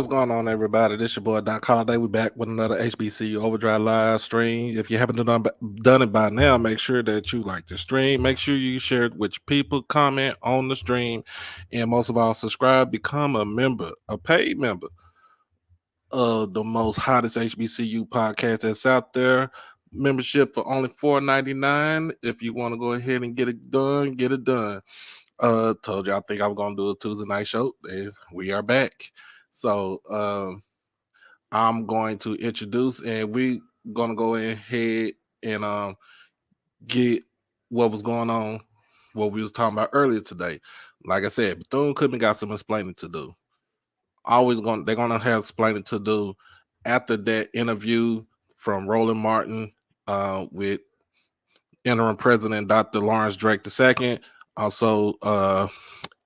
what's going on, everybody? This your boy Doc Holiday. We back with another HBCU OverDrive live stream. If you haven't done it by now, make sure that you like the stream. Make sure you share it with your people, comment on the stream, and most of all, subscribe. Become a member, a paid member of the most hottest HBCU podcast that's out there. Membership for only $4.99. If you want to go ahead and get it done, get it done. Told you I think I'm gonna do a Tuesday night show. We are back. So I'm going to introduce, and we gonna go ahead and get what was going on, what we was talking about earlier today. Like I said, Bethune Cookman got some explaining to do. They're gonna have explaining to do after that interview from Roland Martin with interim president Dr. Lawrence Drake II, also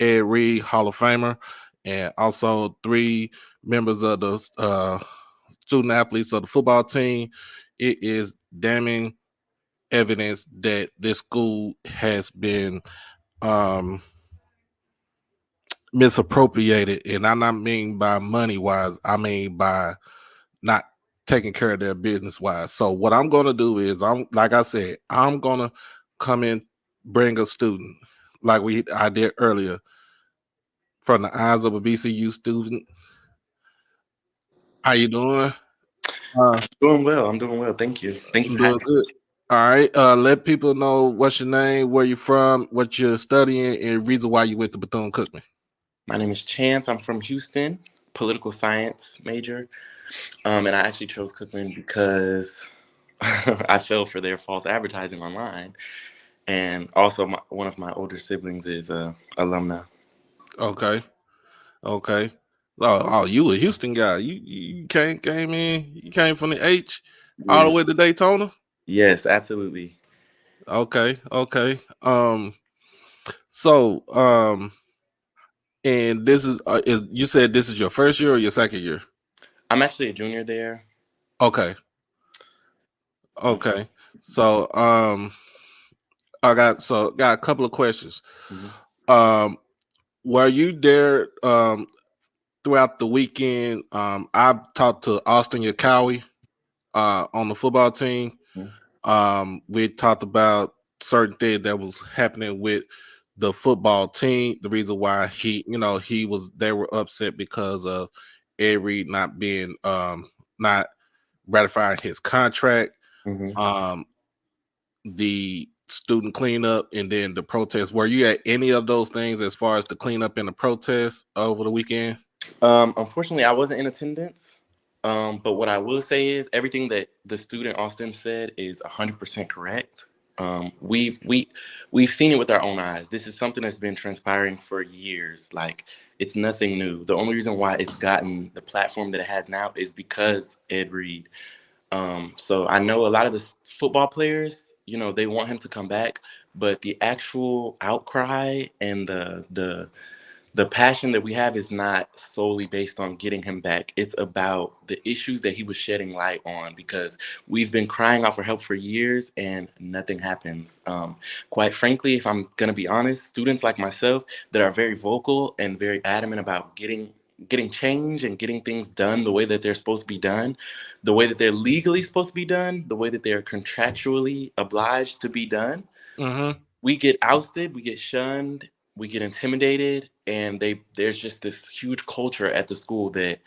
Ed Reed, Hall of Famer, and also 3 members of the student athletes of the football team. It is damning evidence that this school has been misappropriated, and I not mean by money wise, I mean by not taking care of their business wise. So what I'm gonna do is I'm gonna come in, bring a student like I did earlier from the eyes of a BCU student. How you doing? Doing well. I'm doing well. Thank you. Thank you I'm for having doing good. All right. Let people know what's your name, where you're from, what you're studying, and reason why you went to Bethune Cookman. me. My name is Chance. I'm from Houston, political science major. And I actually chose Cookman because I fell for their false advertising online. And also, one of my older siblings is a alumna. Okay. Okay. Oh, you a Houston guy. You came in. You came from the H all the way to Yes. Daytona. Yes, absolutely. Okay. Okay. So and this is you said this is your first year or your second year? I'm actually a junior there. Okay. Okay. So got a couple of questions. Mhm. Um were you there throughout the weekend? I've talked to Austin Yakawi on the football team. We talked about certain things that was happening with the football team. The reason why they were upset because of Ed Reed not being not ratifying his contract, Mhm. um, the student cleanup, and then the protest. Were you at any of those things as far as the cleanup and the protest over the weekend? Unfortunately, I wasn't in attendance. But what I will say is everything that the student Austin said is 100% correct. We've seen it with our own eyes. This is something that's been transpiring for years. Like, it's nothing new. The only reason why it's gotten the platform that it has now is because Ed Reed. So I know a lot of the football players, they want him to come back, but the actual outcry and the passion that we have is not solely based on getting him back. It's about the issues that he was shedding light on, because we've been crying out for help for years and nothing happens. Quite frankly, if I'm going to be honest, students like myself that are very vocal and very adamant about getting change and getting things done the way that they're supposed to be done, the way that they're legally supposed to be done, the way that they're contractually obliged to be done, Mm-hmm. we get ousted, we get shunned, we get intimidated, and there's just this huge culture at the school that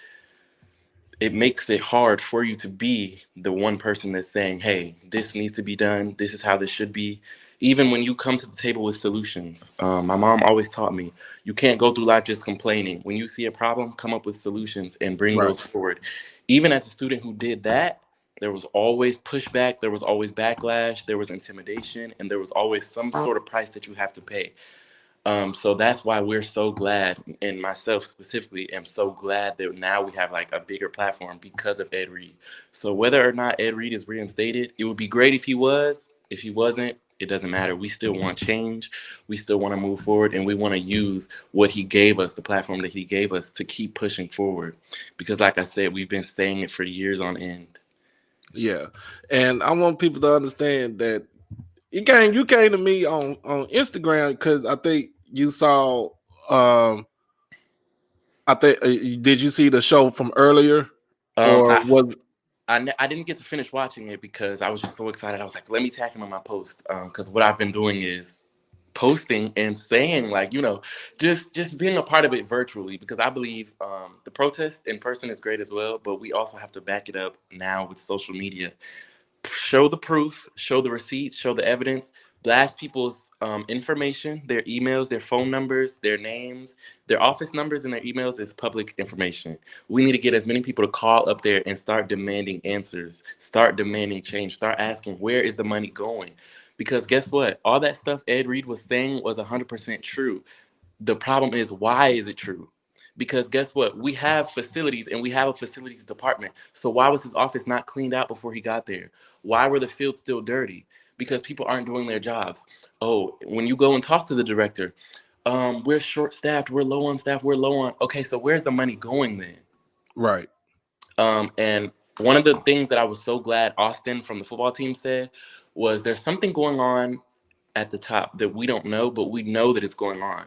it makes it hard for you to be the one person that's saying, hey, this needs to be done, this is how this should be. Even when you come to the table with solutions, my mom always taught me, you can't go through life just complaining. When you see a problem, come up with solutions and bring Right. those forward. Even as a student who did that, there was always pushback, there was always backlash, there was intimidation, and there was always some sort of price that you have to pay. So that's why we're so glad, and myself specifically am so glad that now we have like a bigger platform because of Ed Reed. So whether or not Ed Reed is reinstated, it would be great if he was. If he wasn't, it doesn't matter. We still want change. We still want to move forward, and we want to use what he gave us, the platform that he gave us, to keep pushing forward. Because like I said, we've been saying it for years on end. Yeah. And I want people to understand that you came to me on Instagram because I think you saw um I think did you see the show from earlier, or I, was I didn't get to finish watching it because I was just so excited. I was like, let me tag him on my post. Because what I've been doing is posting and saying, like, just being a part of it virtually, because I believe the protest in person is great as well, but we also have to back it up now with social media. Show the proof, show the receipts, show the evidence, blast people's information, their emails, their phone numbers, their names, their office numbers, and their emails is public information. We need to get as many people to call up there and start demanding answers, start demanding change, start asking, where is the money going? Because guess what? All that stuff Ed Reed was saying was 100% true. The problem is, why is it true? Because guess what? We have facilities and we have a facilities department. So why was his office not cleaned out before he got there? Why were the fields still dirty? Because people aren't doing their jobs. Oh, when you go and talk to the director, we're short staffed, we're low on staff, we're low on. Okay, so where's the money going then? right? And one of the things that I was so glad Austin from the football team said was, there's something going on at the top that we don't know, but we know that it's going on.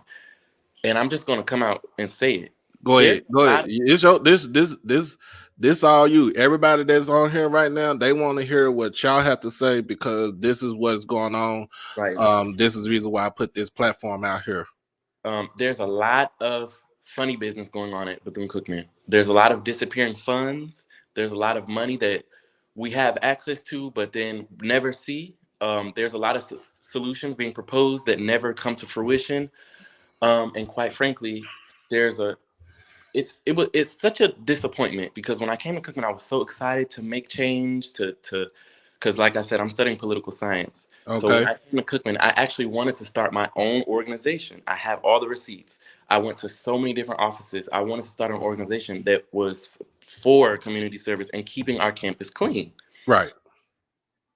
And I'm just going to come out and say it. Go There's ahead, a go ahead. lot of, It's your this all you. Everybody that's on here right now, they want to hear what y'all have to say because this is what's going on. right. This is the reason why I put this platform out here. There's a lot of funny business going on at Bethune Cookman. There's a lot of disappearing funds. There's a lot of money that we have access to, but then never see. There's a lot of solutions being proposed that never come to fruition. And quite frankly, there's a it's such a disappointment, because when I came to Cookman, I was so excited to make change, to because, like I said, I'm studying political science. So when Okay, I came to Cookman, I actually wanted to start my own organization. I have all the receipts. I went to so many different offices. I wanted to start an organization that was for community service and keeping our campus clean. right.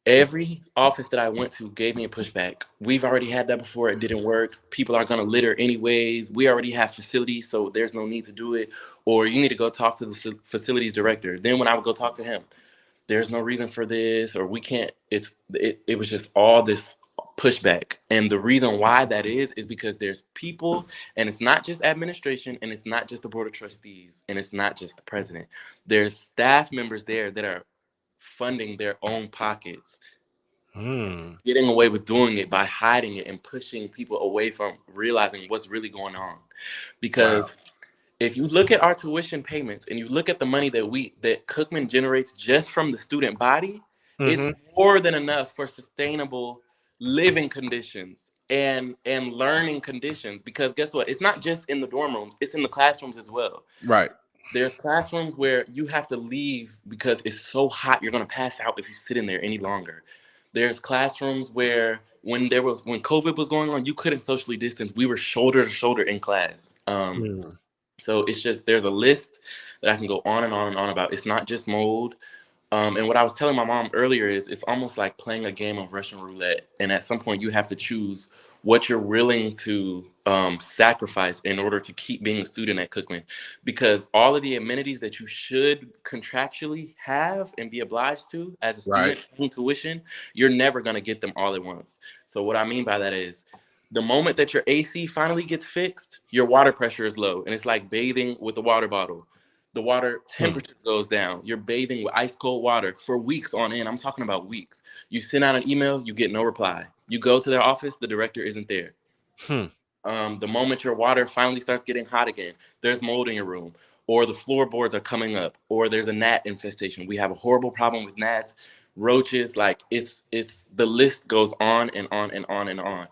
Every office that I went to gave me a pushback. We've already had that before. It didn't work. People are going to litter anyways. We already have facilities, so there's no need to do it. Or you need to go talk to the facilities director. Then when I would go talk to him, there's no reason for this, or we can't. It was just all this pushback. And the reason why that is because there's people, and it's not just administration, and it's not just the board of trustees, and it's not just the president. There's staff members there that are funding their own pockets, getting away with doing it by hiding it and pushing people away from realizing what's really going on. Wow. Because if you look at our tuition payments and you look at the money that Cookman generates just from the student body, it's Mm-hmm. more than enough for sustainable living conditions and learning conditions. Because guess what? It's not just in the dorm rooms, it's in the classrooms as well. Right. There's classrooms where you have to leave because it's so hot you're going to pass out if you sit in there any longer. There's classrooms where when COVID was going on, you couldn't socially distance. We were shoulder to shoulder in class. Mm. So it's just, there's a list that I can go on and on and on about. It's not just mold. And what I was telling my mom earlier is, it's almost like playing a game of Russian roulette. And at some point, you have to choose what you're willing to sacrifice in order to keep being a student at Cookman. Because all of the amenities that you should contractually have and be obliged to as a Right. student paying tuition, you're never going to get them all at once. So what I mean by that is, the moment that your AC finally gets fixed, your water pressure is low. And it's like bathing with a water bottle. The water Hmm. temperature goes down. You're bathing with ice cold water for weeks on end. I'm talking about weeks. You send out an email, you get no reply. You go to their office, the director isn't there. Hmm. The moment your water finally starts getting hot again, there's mold in your room, or the floorboards are coming up, or there's a gnat infestation. We have a horrible problem with gnats, roaches. Like, it's the list goes on and on and on and on.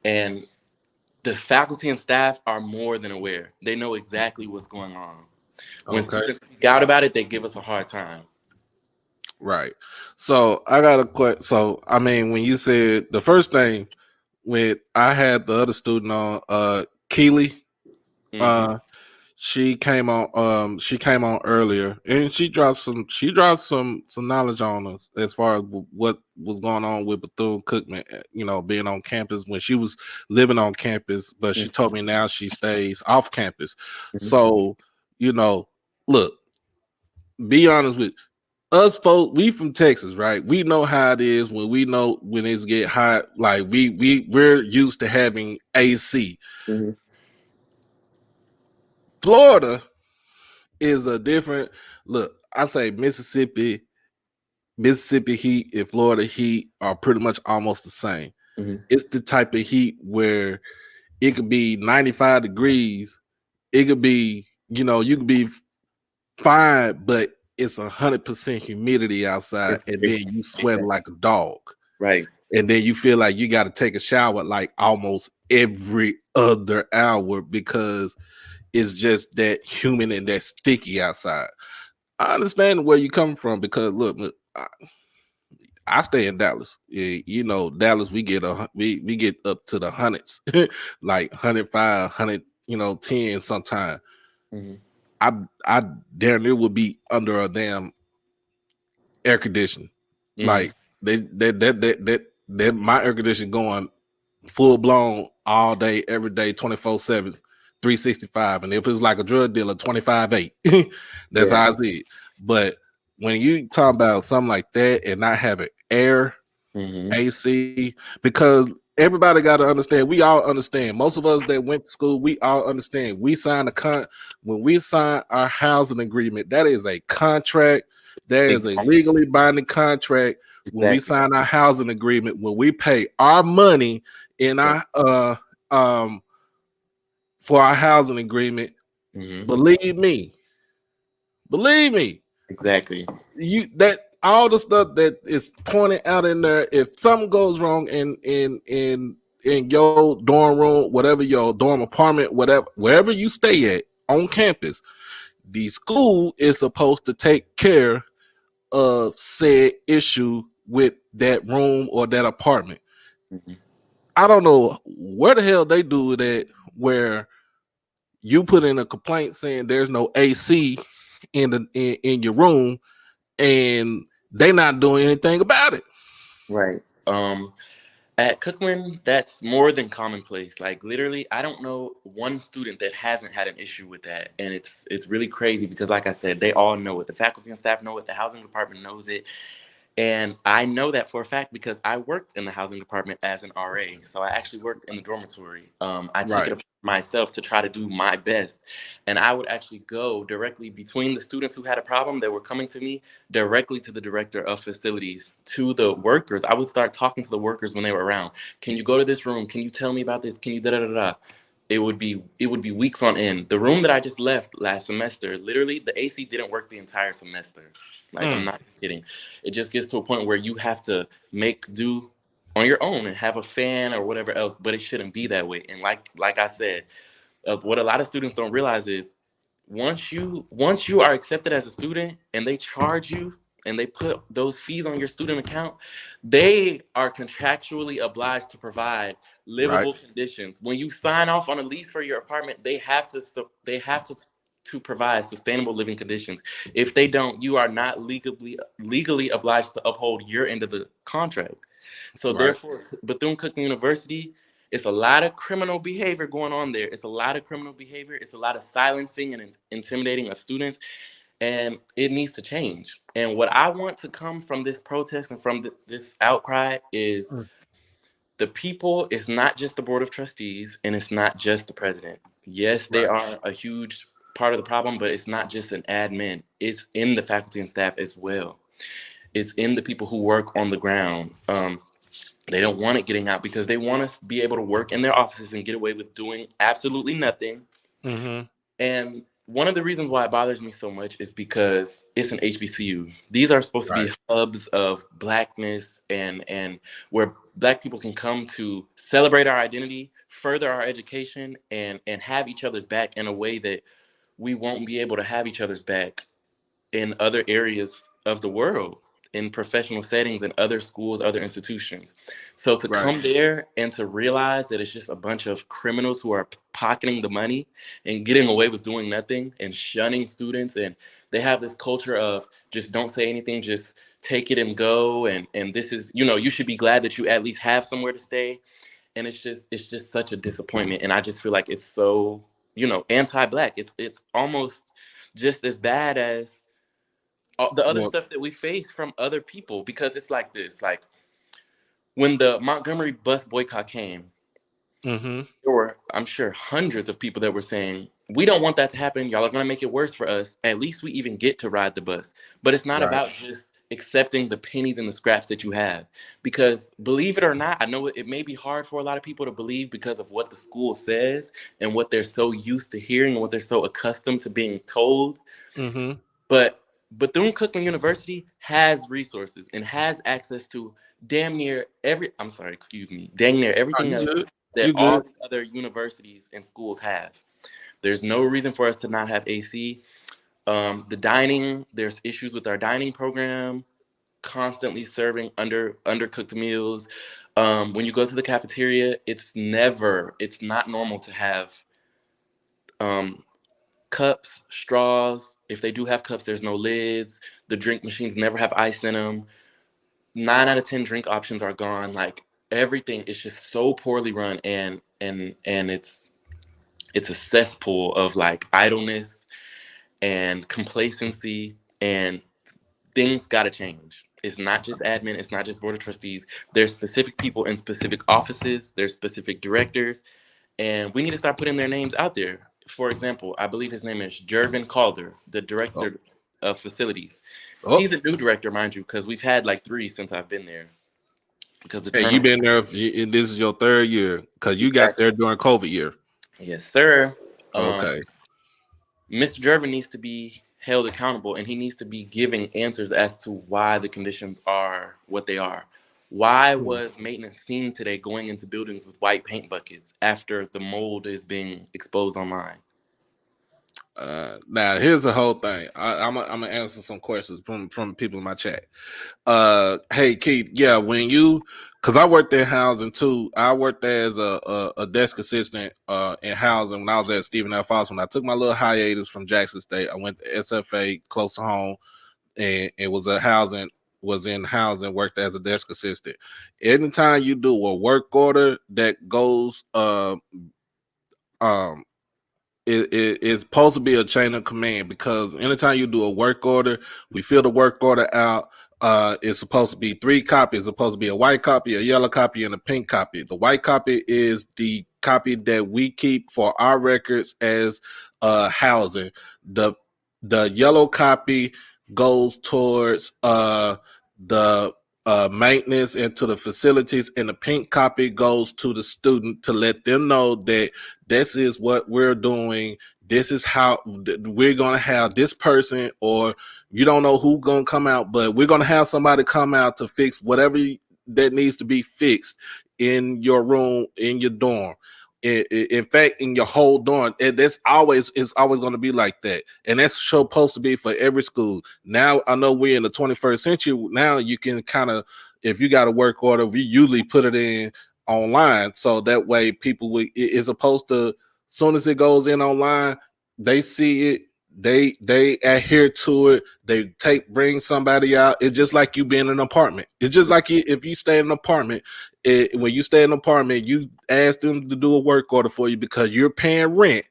And the faculty and staff are more than aware. They know exactly what's going on. When Okay. students speak out about it, they give us a hard time. Right. So I got a question. So I mean, when you said the first thing, when I had the other student on, Keely, Mm-hmm. uh, she came on earlier, and she dropped some knowledge on us as far as what was going on with Bethune Cookman, being on campus when she was living on campus, but she told me now she stays off campus. Mm-hmm. So, you know, look, be honest with us folks, we from Texas, right? We know how it is when it's get hot. Like we're used to having AC. Mm-hmm. Florida is a different look. I say Mississippi heat and Florida heat are pretty much almost the same. Mhm. It's the type of heat where it could be 95 degrees. It could be, you could be fine, but it's 100% humidity outside, and then you sweat Exactly. like a dog. Right. And then you feel like you got to take a shower like almost every other hour because it's just that humid and that sticky outside. I understand where you come from because look, I stay in Dallas. Dallas, we get up to the hundreds, like 105, 10 sometime. Mhm. I I damn near would be under a damn air condition. Mhm. Like that my air condition going full blown all day, every day, 24/7, 365. And if it's like a drug dealer, 25/8. That's Yeah. how I see it. But when you talk about something like that and not having air, Mhm. AC, because everybody got to understand, we all understand. Most of us that went to school, we all understand. We sign when we sign our housing agreement, that is a contract. There is a Exactly. legally binding contract when we Exactly. sign our housing agreement, when we pay our money in Yeah. our um for our housing agreement. Mhm. Believe me, believe me, Exactly. you that all the stuff that is pointed out in there, if something goes wrong in your dorm room, whatever, your dorm apartment, whatever, wherever you stay at on campus, the school is supposed to take care of said issue with that room or that apartment. Mhm. I don't know where the hell they do that, where you put in a complaint saying there's no AC in your room, and they not doing anything about it. Right. At Cookman, that's more than commonplace. Like literally, I don't know one student that hasn't had an issue with that, and it's really crazy because, like I said, they all know it. The faculty and staff know it. The housing department knows it. And I know that for a fact because I worked in the housing department as an RA. So I actually worked in the dormitory. I took it Right, upon myself to try to do my best. And I would actually go directly between the students who had a problem that were coming to me, directly to the director of facilities, to the workers. I would start talking to the workers when they were around. Can you go to this room? Can you tell me about this? Can you da da da da? It would be weeks on end. The room that I just left last semester, literally the AC didn't work the entire semester. Like I'm mm, not kidding. It just gets to a point where you have to make do on your own and have a fan or whatever else, but it shouldn't be that way. And like I said, what a lot of students don't realize is once you are accepted as a student and they charge you and they put those fees on your student account, they are contractually obliged to provide right, livable conditions. When you sign off on a lease for your apartment, they have to provide sustainable living conditions. If they don't, you are not legally obliged to uphold your end of the contract. So right, therefore, Bethune Cookman University, it's a lot of criminal behavior going on there. It's a lot of criminal behavior. It's a lot of silencing and intimidating of students, and it needs to change. And what I want to come from this protest and from this outcry is mm, the people. It's not just the board of trustees, and it's not just the president. Yes, they right, are a huge part of the problem, but it's not just an admin. It's in the faculty and staff as well. It's in the people who work on the ground. They don't want it getting out because they want us to be able to work in their offices and get away with doing absolutely nothing. mm-hmm, And one of the reasons why it bothers me so much is because it's an HBCU. These are supposed to right, be hubs of blackness and where black people can come to celebrate our identity, further our education, and have each other's back in a way that we won't be able to have each other's back in other areas of the world, in professional settings and other schools, other institutions. So to right, come there and to realize that it's just a bunch of criminals who are pocketing the money and getting away with doing nothing and shunning students, and they have this culture of just don't say anything, just take it and go, and this is, you should be glad that you at least have somewhere to stay. And it's just such a disappointment, and I just feel like it's so, anti-black. It's almost just as bad as the other well, stuff that we face from other people, because it's like this. Like when the Montgomery bus boycott came, mm-hmm, there were, I'm sure, hundreds of people that were saying We don't want that to happen. Y'all are going to make it worse for us. At least we even get to ride the bus. But it's not Right. about just accepting the pennies and the scraps that you have. Because believe it or not, I know it may be hard for a lot of people to believe because of what the school says and what they're so used to hearing and what they're so accustomed to being told. Mm-hmm. But Bethune Cookman University has resources and has access to dang near Oh, everything you good? else that You all good? the other universities and schools have. There's no reason for us to not have AC. The dining, there's issues with our dining program, constantly serving undercooked meals. When you go to the cafeteria, it's not normal to have um, cups, straws. If they do have cups, there's no lids. The drink machines never have ice in them. 9 out of 10 drink options are gone. Like everything is just so poorly run, and it's a cesspool of like idleness and complacency, and things got to change. It's not just admin, it's not just board of trustees. There's specific people in specific offices, there's specific directors, and we need to start putting their names out there. For example, I believe his name is Jervin Calder, the Oh, director of facilities. oh. He's a new director, mind you, because we've had like 3 since I've been there. Because the Hey, you turnover. been there? And this is your third year because you got Exactly. there during COVID year. Yes, sir. Um, Okay. Mr. Jervin needs to be held accountable, and he needs to be giving answers as to why the conditions are what they are. Why Hmm. was maintenance seen today going into buildings with white paint buckets after the mold is being exposed online? Now here's the whole thing. I'm gonna answer some questions from people in my chat. Hey Keith, yeah, because I worked in housing too. I worked as a desk assistant in housing when I was at Stephen F. Austin. When I took my little hiatus from Jackson State, I went to SFA close to home, and it was in housing, worked as a desk assistant. Anytime you do a work order that goes um it's supposed to be a chain of command, because anytime you do a work order, we fill the work order out. It's supposed to be 3 copies. It's supposed to be a white copy, a yellow copy, and a pink copy. The white copy is the copy that we keep for our records as housing. The yellow copy goes towards the maintenance and to the facilities, and the pink copy goes to the student to let them know that this is what we're doing. This is how we're going to have this person, or you don't know who's going to come out, but we're going to have somebody come out to fix whatever that needs to be fixed in your room, in your dorm. In fact, in your whole dorm, it's always going to be like that, and that's supposed to be for every school. Now I know we're in the 21st century. Now you can kind of, if you got a work order, we usually put it in online, so that way people will, is opposed to, soon as it goes in online, they see it, they adhere to it, they bring somebody out. It's just like you being in an apartment. It's just like if you stay in an apartment, when you stay in an apartment, you ask them to do a work order for you because you're paying rent,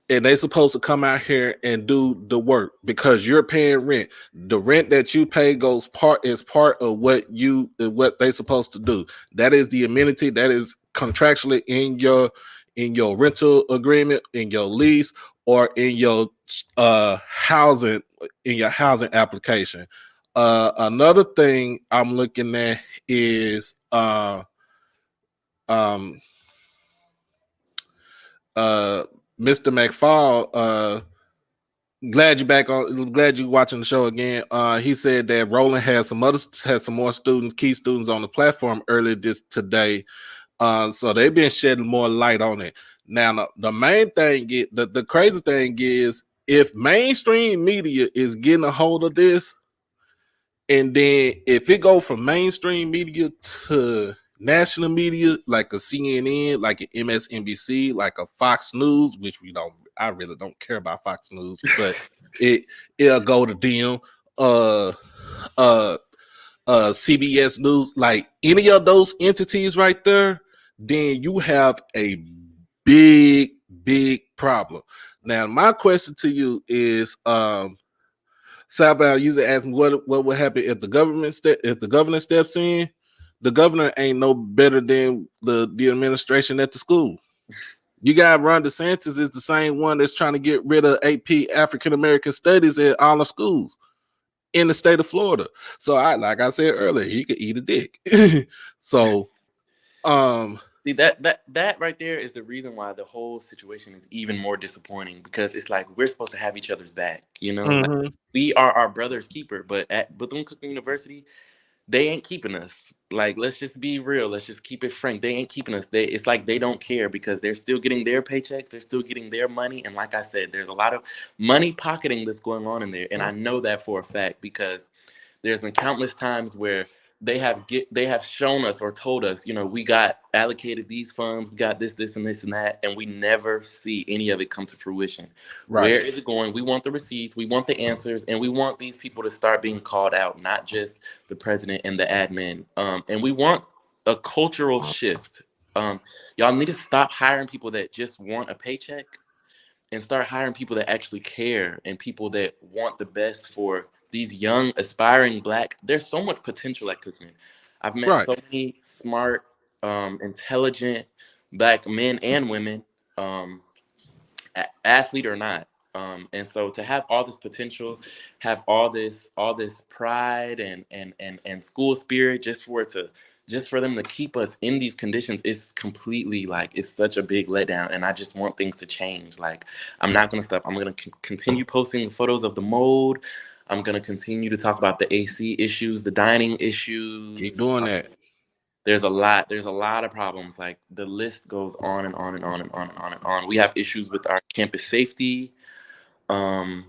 and they supposed to come out here and do the work because you're paying rent. The rent that you pay is part of what they supposed to do. That is the amenity that is contractually in your rental agreement, in your lease, or in your housing, in your housing application. Another thing I'm looking at is um uh Mr. McFall. Glad you back on. Glad you watching the show again. He said that Roland has some more students, key students on the platform earlier this today. So they've been shedding more light on it. Now, the main thing, the crazy thing is, if mainstream media is getting a hold of this, and then if it go from mainstream media to national media, like a CNN, like an MSNBC, like a Fox News, which I really don't care about Fox News, but it'll go to them. Uh, uh, CBS News, like any of those entities right there, then you have a big, big problem. Now, my question to you is, Southbound usually asks me what would happen if the governor steps in. The governor ain't no better than the administration at the school. You got Ron DeSantis is the same one that's trying to get rid of AP African American Studies at all the schools in the state of Florida. So like I said earlier, he could eat a dick. So See, that right there is the reason why the whole situation is even more disappointing, because it's like we're supposed to have each other's back, you know? Like, we are our brother's keeper, but at Bethune Cookman University, they ain't keeping us. Like, let's just be real. Let's just keep it frank. They ain't keeping us. It's like they don't care, because they're still getting their paychecks. They're still getting their money. And like I said, there's a lot of money pocketing that's going on in there. And I know that for a fact, because there's been countless times where they have shown us or told us, you know, we got allocated these funds, we got this and this and that, and we never see any of it come to fruition. Right. Where is it going? We want the receipts, we want the answers, and we want these people to start being called out, not just the president and the admin. And we want a cultural shift. Y'all need to stop hiring people that just want a paycheck and start hiring people that actually care, and people that want the best for these young aspiring Black. There's so much potential at Cookman. I've met Right. so many smart, intelligent Black men and women, athlete or not. And so to have all this potential, have all this pride and school spirit, just for them to keep us in these conditions, it's completely, like, it's such a big letdown. And I just want things to change. Like, I'm not going to stop. I'm going to continue posting photos of the mold. I'm going to continue to talk about the AC issues, the dining issues. Keep doing that. There's a lot of problems. Like, the list goes on and on and on and on and on and on. We have issues with our campus safety. Yeah,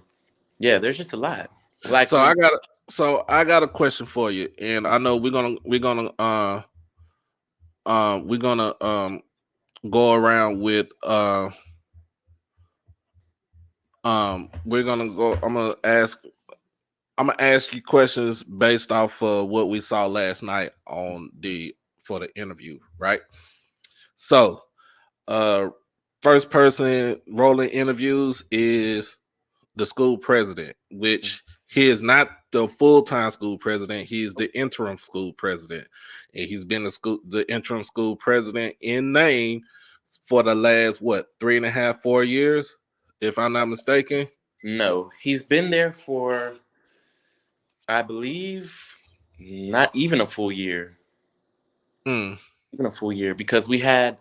there's just a lot. Like, So I got a question for you, and I know we're gonna go around with we're gonna go. I'm gonna ask you questions based off of what we saw last night for the interview, right? So, first person rolling interviews is the school president, which he is not the full-time school president. He is the interim school president, and he's been the interim school president in name for the last 3.5, 4 years, if I'm not mistaken. No, he's been there for, I believe, not even a full year. Even a full year, because we had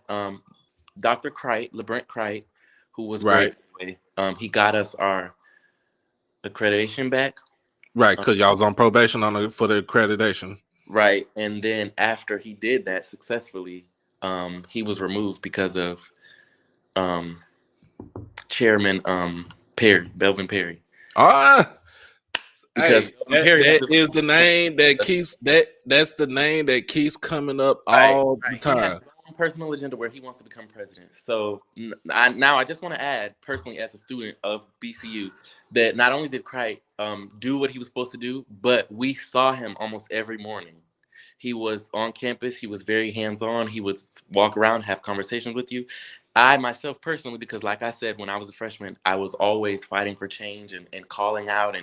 Dr. Kreit, LeBrent Kreit, who was Right. great. He got us our accreditation back. Right, because y'all was on probation for the accreditation. Right, and then after he did that successfully, he was removed because of Chairman Belvin Perry. Because that is the name that keeps that's the name that keeps coming up all the time. He has his own personal agenda where he wants to become president. So I just want to add, personally, as a student of BCU, that not only did Kreit do what he was supposed to do, but we saw him almost every morning. He was on campus. He was very hands-on. He would walk around, have conversations with you. I myself personally, because like I said, when I was a freshman, I was always fighting for change and calling out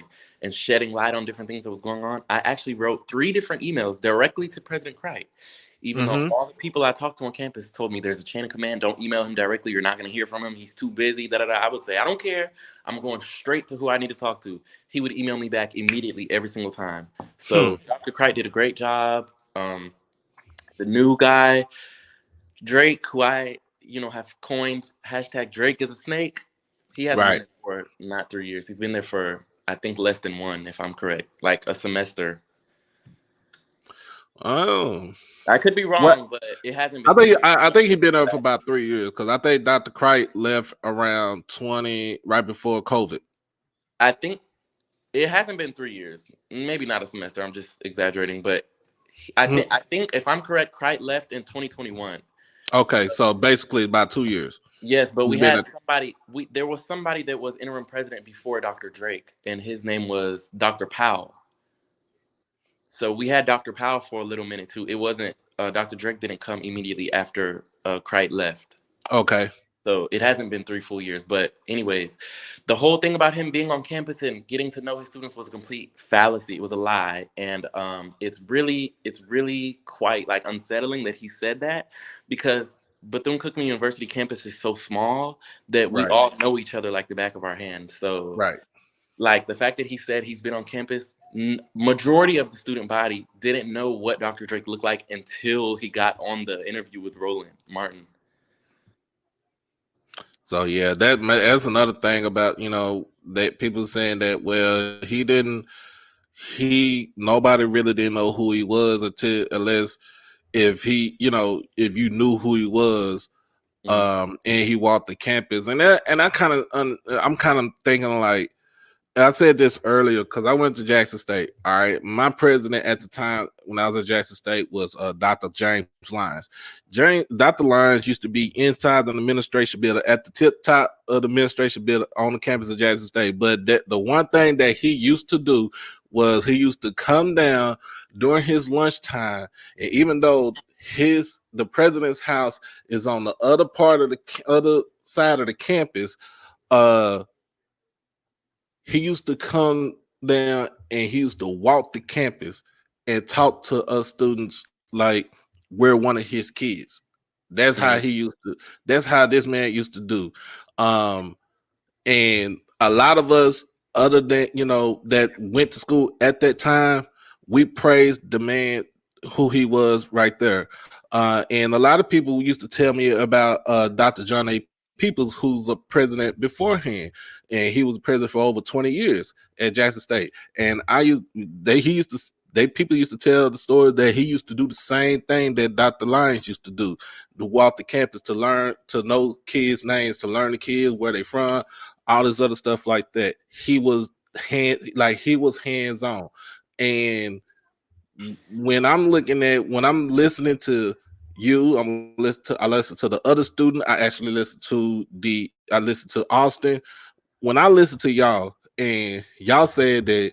and shedding light on different things that was going on. I actually wrote 3 different emails directly to President Kreit, even though all the people I talked to on campus told me there's a chain of command. Don't email him directly. You're not going to hear from him. He's too busy. I would say, I don't care. I'm going straight to who I need to talk to. He would email me back immediately every single time. So Dr. Kreit did a great job. The new guy, Drake, who I have coined hashtag Drake is a snake. He hasn't been there for not 3 years. He's been there for, I think, less than 1, if I'm correct, like a semester. Oh, I could be wrong, but it hasn't been. I think he's been there for about 3 years, because I think Dr. Kreit left around 20 right before COVID. I think it hasn't been 3 years. Maybe not a semester. I'm just exaggerating, but I think if I'm correct, Kreit left in 2021. Okay, so basically about 2 years. Yes, but we had somebody. There was somebody that was interim president before Dr. Drake, and his name was Dr. Powell. So we had Dr. Powell for a little minute too. It wasn't Dr. Drake didn't come immediately after Kreit left. Okay. So it hasn't been 3 full years. But anyways, the whole thing about him being on campus and getting to know his students was a complete fallacy. It was a lie. And it's really quite, like, unsettling that he said that, because Bethune Cookman University campus is so small that we Right. all know each other like the back of our hand. So, Right. like the fact that he said he's been on campus, majority of the student body didn't know what Dr. Drake looked like until he got on the interview with Roland Martin. So yeah, that's another thing about, that people saying that, well, nobody really didn't know who he was unless if you knew who he was, Mm-hmm. and he walked the campus, and I kind of I'm kind of thinking like, I said this earlier because I went to Jackson State. All right, my president at the time when I was at Jackson State was Dr. James Lyons. Dr. Lyons used to be inside the administration building at the tip top of the administration building on the campus of Jackson State. But the one thing that he used to do was he used to come down during his lunchtime, and even though the president's house is on the other part of the other side of the campus, uh he used to come down and he used to walk the campus and talk to us students like we're one of his kids. That's how he used to. That's how this man used to do. Um, and a lot of us, other than that went to school at that time, we praised the man who he was right there. And a lot of people used to tell me about Dr. John A. Peoples, who's the president beforehand, and he was president for over 20 years at Jackson State. And people used to tell the story that he used to do the same thing that Dr. Lyons used to walk the campus, to learn, to know kids' names, to learn the kids where they from, all this other stuff like that. He was hands on. And when I'm listening to you, I listen to the other student. I listen to Austin. When I listen to y'all and y'all said that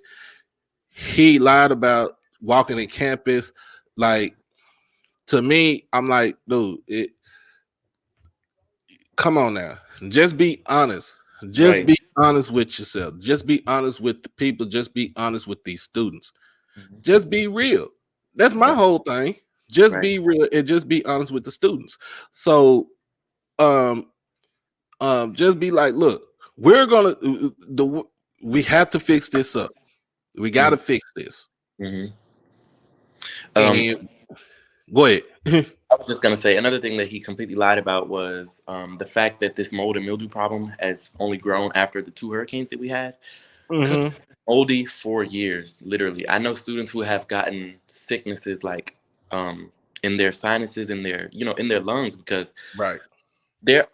he lied about walking in campus, like, to me, I'm like, dude, come on now. Just be honest. Just Right. be honest with yourself. Just be honest with the people. Just be honest with these students. Mm-hmm. Just be real. That's my Right. whole thing. Just Right. be real and just be honest with the students. So um just be like, look, we're gonna we have to fix this up. We got to fix this. Mm-hmm. Um, And go ahead. I was just gonna say another thing that he completely lied about was the fact that this mold and mildew problem has only grown after the 2 hurricanes that we had. Cook Mm-hmm. moldy for years, literally. I know students who have gotten sicknesses like in their sinuses, in their in their lungs because Right.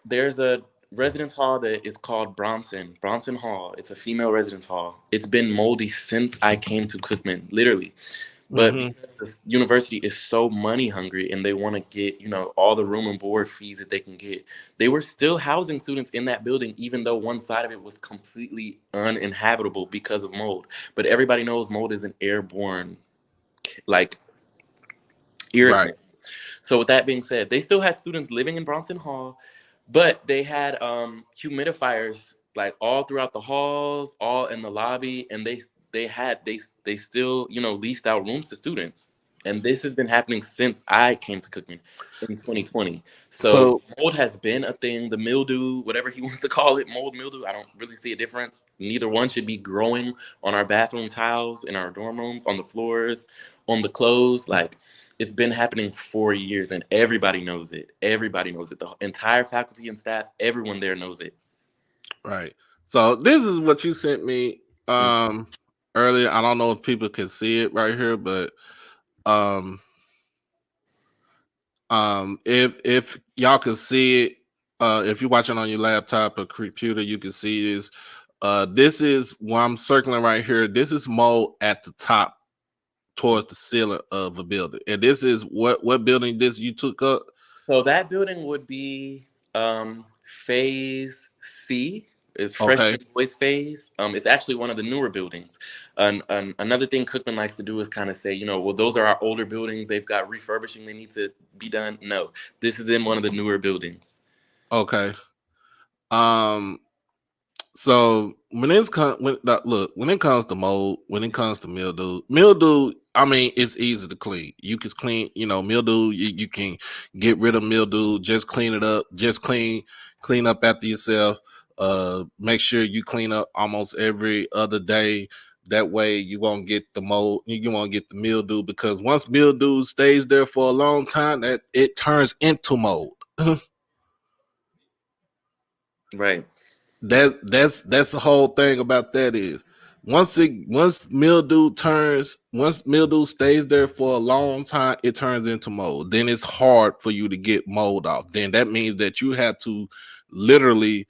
there's a residence hall that is called Bronson Hall. It's a female residence hall. It's been moldy since I came to Cookman, literally. But Mm-hmm. because this university is so money hungry and they want to get, all the room and board fees that they can get, they were still housing students in that building, even though one side of it was completely uninhabitable because of mold. But everybody knows mold is an airborne, like, Right. irritant. So with that being said, they still had students living in Bronson Hall, but they had humidifiers like all throughout the halls, all in the lobby, and they still leased out rooms to students. And this has been happening since I came to Cookman in 2020. So So mold has been a thing. The mildew, whatever he wants to call it, mold, mildew, I don't really see a difference. Neither one should be growing on our bathroom tiles, in our dorm rooms, on the floors, on the clothes. Like, it's been happening for years, and everybody knows it. Everybody knows it. The entire faculty and staff, everyone there knows it. right. So this is what you sent me earlier. I don't know if people can see it right here, but um if y'all can see it, if you're watching on your laptop or computer, you can see this. This is what I'm circling right here. This is mold at the top towards the ceiling of a building. And this is what building this you took up? So that building would be Phase C. It's Okay. freshman boys phase. It's actually one of the newer buildings. Another thing Cookman likes to do is kind of say, well, those are our older buildings. They've got refurbishing they need to be done. No, this is in one of the newer buildings. Okay. Um So when it's when it comes to mold, when it comes to mildew, I mean it's easy to clean. You can clean, mildew. You can get rid of mildew. Just clean it up. Just clean up after yourself. Make sure you clean up almost every other day. That way you won't get the mold. You won't get the mildew because once mildew stays there for a long time, that it turns into mold. Right. That's the whole thing about that is once mildew stays there for a long time, it turns into mold. Then it's hard for you to get mold off. Then that means that you have to literally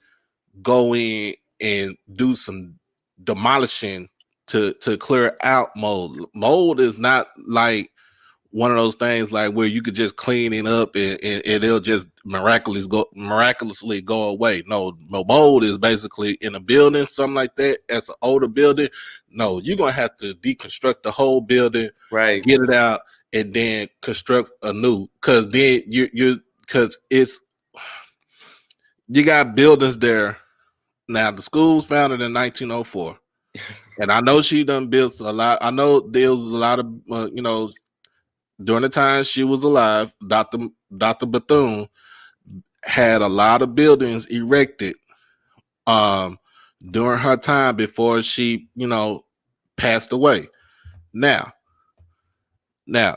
go in and do some demolishing to clear out mold. Mold is not like one of those things like where you could just clean it up and it'll just miraculously go away. No, mold is basically in a building, something like that. As an older building, no, you're gonna have to deconstruct the whole building, Right. get it out, and then construct a new. Because then because it's you got buildings there. Now the school's founded in 1904, and I know she done built a lot. I know there was a lot of during the time she was alive, Dr. Bethune had a lot of buildings erected um during her time before she, passed away. Now,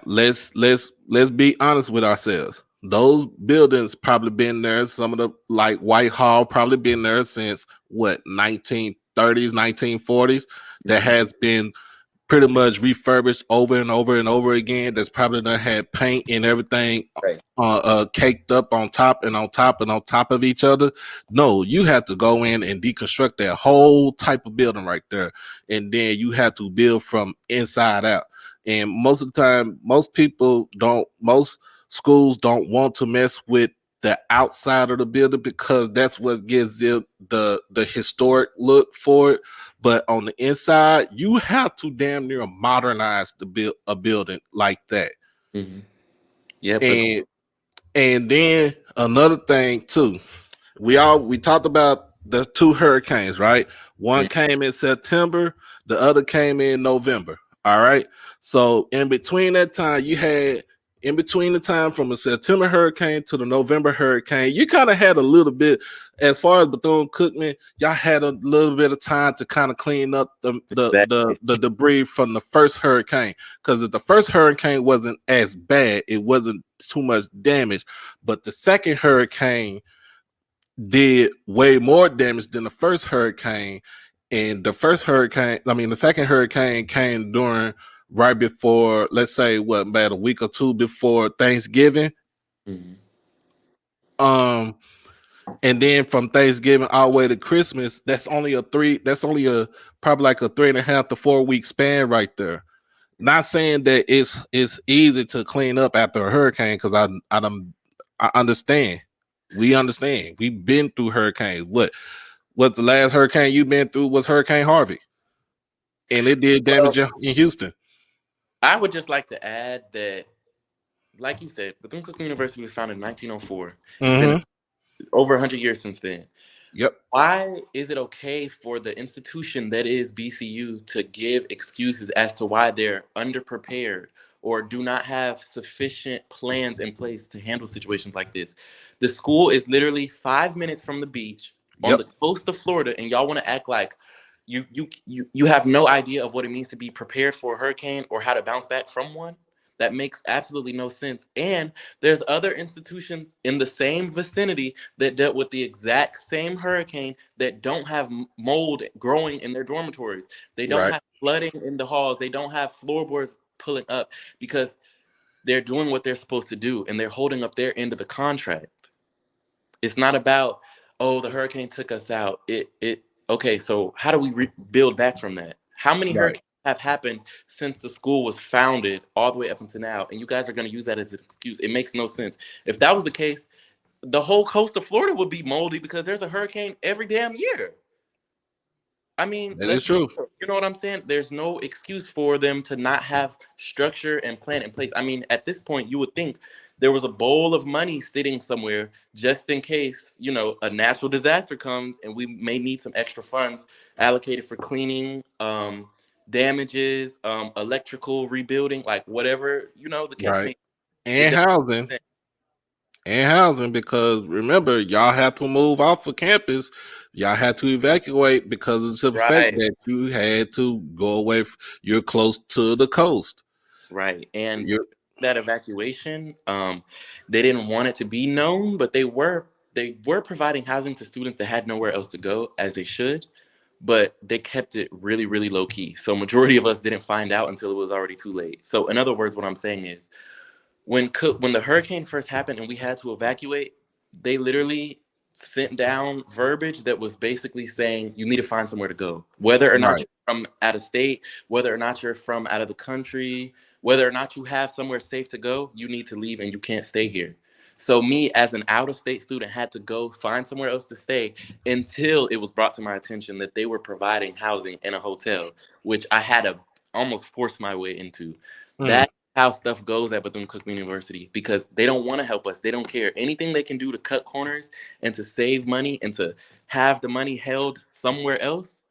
let's be honest with ourselves. Those buildings probably been there. Some of the like Whitehall probably been there since what 1930s, 1940s. That Mhm. has been pretty much refurbished over and over and over again. That's probably done had paint and everything Right. caked up on top and on top and on top of each other. No, you have to go in and deconstruct that whole type of building right there, and then you have to build from inside out. And most of the time, most schools don't want to mess with the outside of the building because that's what gives them the historic look for it. But on the inside, you have to damn near modernize a building like that. Mhm. Yep. And then another thing too, we talked about the two hurricanes, right? One Mhm. came in September, the other came in November. All right. So in between that time, you had in between the time from the September hurricane to the November hurricane, you kind of had a little bit, as far as Bethune Cookman, y'all had a little bit of time to kind of clean up Exactly. the debris from the first hurricane. Because if the first hurricane wasn't as bad, it wasn't too much damage. But the second hurricane did way more damage than the first hurricane. And the second hurricane came during right before, let's say, what, about a week or two before Thanksgiving. Mhm. Um, and then from Thanksgiving all the way to Christmas, that's only a probably like a 3.5 to 4 week span right there. Not saying that it's easy to clean up after a hurricane because I understand. We understand. We've been through hurricanes. What the last hurricane you've been through was Hurricane Harvey, and it did Well, damage in Houston. I would just like to add that, like you said, Bethune Cookman University was founded in 1904. It's been Mm-hmm. over 100 years since then. Yep. Why is it okay for the institution that is BCU to give excuses as to why they're underprepared or do not have sufficient plans in place to handle situations like this? The school is literally 5 minutes from the beach on Yep. the coast of Florida, and y'all want to act like you have no idea of what it means to be prepared for a hurricane or how to bounce back from one. That makes absolutely no sense. And there's other institutions in the same vicinity that dealt with the exact same hurricane that don't have mold growing in their dormitories. They don't Right. have flooding in the halls. They don't have floorboards pulling up because they're doing what they're supposed to do and they're holding up their end of the contract. It's not about, oh, the hurricane took us out. It okay, so how do we build back from that? How many Right. hurricanes have happened since the school was founded all the way up until now? And you guys are going to use that as an excuse. It makes no sense. If that was the case, the whole coast of Florida would be moldy because there's a hurricane every damn year. I mean, That is let's be true. real. You know what I'm saying? There's no excuse for them to not have structure and plan in place. I mean, at this point, you would think there was a bowl of money sitting somewhere just in case, you know, a natural disaster comes and we may need some extra funds allocated for cleaning, damages, electrical rebuilding, like whatever, you know, the case Right. may. It And doesn't housing. make sense. And housing, because remember, y'all have to move off of campus. Y'all had to evacuate because of the fact Right. that you had to go away. You're close to the coast. Right. And You're that evacuation, they didn't want it to be known, but they were providing housing to students that had nowhere else to go, as they should, but they kept it really, really low key. So majority of us didn't find out until it was already too late. So in other words, what I'm saying is when the hurricane first happened and we had to evacuate, they literally sent down verbiage that was basically saying you need to find somewhere to go, whether or not right. you're from out of state, whether or not you're from out of the country, whether or not you have somewhere safe to go, you need to leave and you can't stay here. So me as an out of state student had to go find somewhere else to stay until it was brought to my attention that they were providing housing in a hotel, which I had to almost force my way into. Mm, That how stuff goes at Bethune Cookman University, because they don't want to help us. They don't care. Anything they can do to cut corners and to save money and to have the money held somewhere else,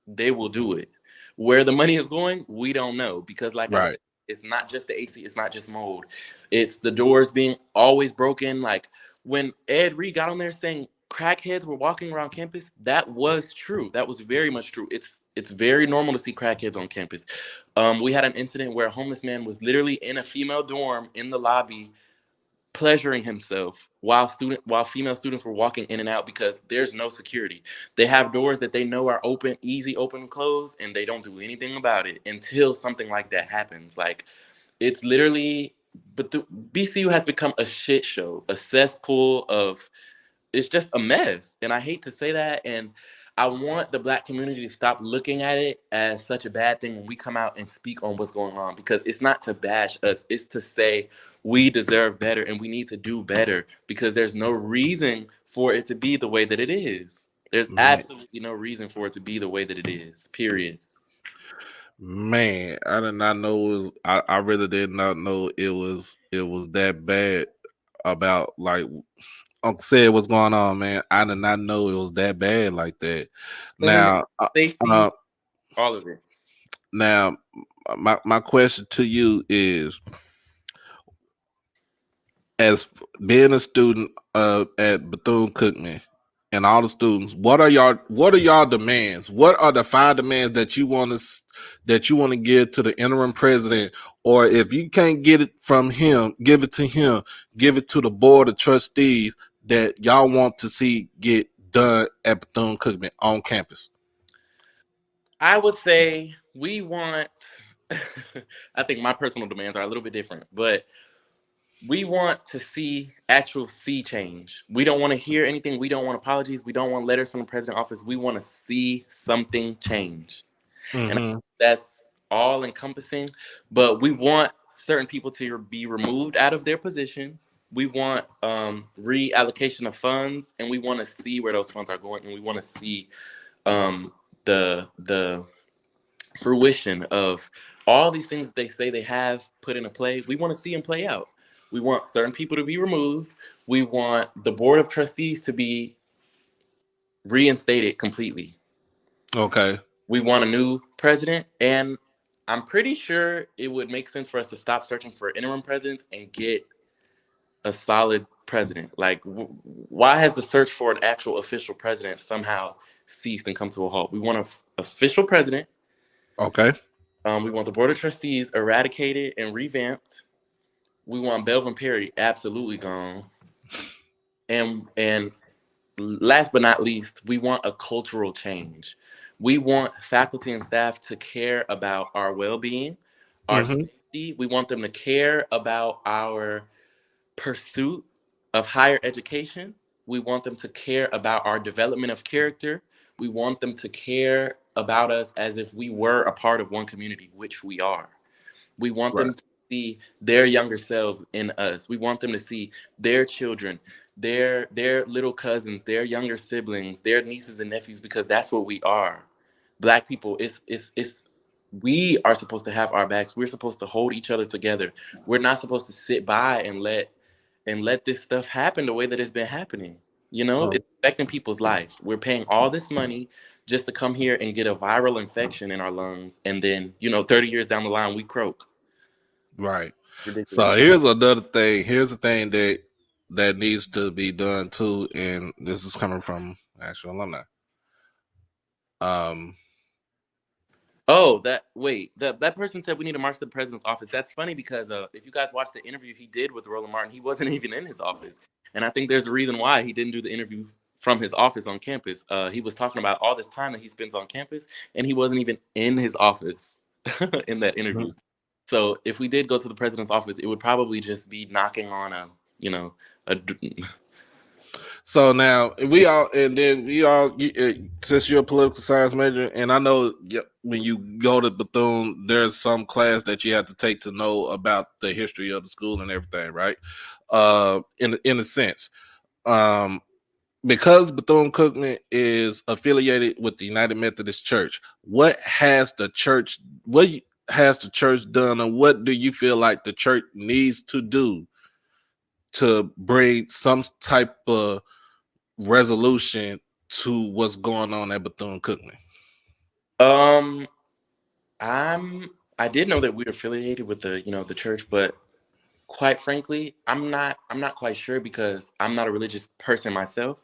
they will do it. Where the money is going, we don't know, because like I right. said, it's not just the AC, it's not just mold. It's the doors being always broken. Like when Ed Reed got on there saying crackheads were walking around campus, that was true. That was very much true. It's very normal to see crackheads on campus. We had an incident where a homeless man was literally in a female dorm in the lobby pleasuring himself while female students were walking in and out because there's no security. They have doors that they know are open, easy open and close, and they don't do anything about it until something like that happens. Like it's literally, but the BCU has become a shit show, a cesspool of, it's just a mess. And I hate to say that. And I want the Black community to stop looking at it as such a bad thing when we come out and speak on what's going on, because it's not to bash us, it's to say we deserve better and we need to do better, because there's no reason for it to be the way that it is. There's Man, absolutely no reason for it to be the way that it is, period. man, I did not know it was. I really did not know it was that bad. About like Uncle said, what's going on, man? I did not know it was that bad like that. And Now, safety, all of it. now, my question to you is, as being a student at Bethune Cookman and all the students, what are y'all demands? What are the 5 demands that you want to give to the interim president? Or if you can't get it from him, give it to him, give it to the board of trustees that y'all want to see get done at Bethune Cookman on campus. I would say we want, I think my personal demands are a little bit different, but we want to see actual sea change. We don't want to hear anything. We don't want apologies. We don't want letters from the president's office. We want to see something change. And Mm-hmm. that's all encompassing. But we want certain people to be removed out of their position. We want reallocation of funds, and we want to see where those funds are going, and we want to see the fruition of all these things that they say they have put into play. We want to see them play out. We want certain people to be removed. We want the board of trustees to be reinstated completely. Okay. We want a new president, and I'm pretty sure it would make sense for us to stop searching for interim presidents and get a solid president. Like, why has the search for an actual official president somehow ceased and come to a halt? We want an official president. Okay. We want the board of trustees eradicated and revamped. We want Belvin Perry absolutely gone. And last but not least, we want a cultural change. We want faculty and staff to care about our well-being, our Mm-hmm. safety. We want them to care about our pursuit of higher education. We want them to care about our development of character. We want them to care about us as if we were a part of one community, which we are. We want Right. them to see their younger selves in us. We want them to see their children, their little cousins, their younger siblings, their nieces and nephews, because that's what we are. Black people, it's we are supposed to have our backs. We're supposed to hold each other together. We're not supposed to sit by and let this stuff happen the way that it's been happening. You know, Oh, it's affecting people's life. We're paying all this money just to come here and get a viral infection in our lungs, and then 30 years down the line, we croak. right. So Ridiculous. here's another thing. Here's the thing that needs to be done too, and this is coming from actual alumni. Um, Oh, that person said we need to march to the president's office. That's funny because if you guys watched the interview he did with Roland Martin, he wasn't even in his office, and I think there's a reason why he didn't do the interview from his office on campus. He was talking about all this time that he spends on campus, and he wasn't even in his office in that interview. So if we did go to the president's office, it would probably just be knocking on a so now we all, and then we all, since you're a political science major, and I know when you go to Bethune, there's some class that you have to take to know about the history of the school and everything, right? In a sense, um, because Bethune Cookman is affiliated with the United Methodist Church, what has the church done, and what do you feel like the church needs to do to bring some type of resolution to what's going on at Bethune Cookman? um I did know that we were affiliated with the church, but quite frankly, I'm not quite sure because I'm not a religious person myself.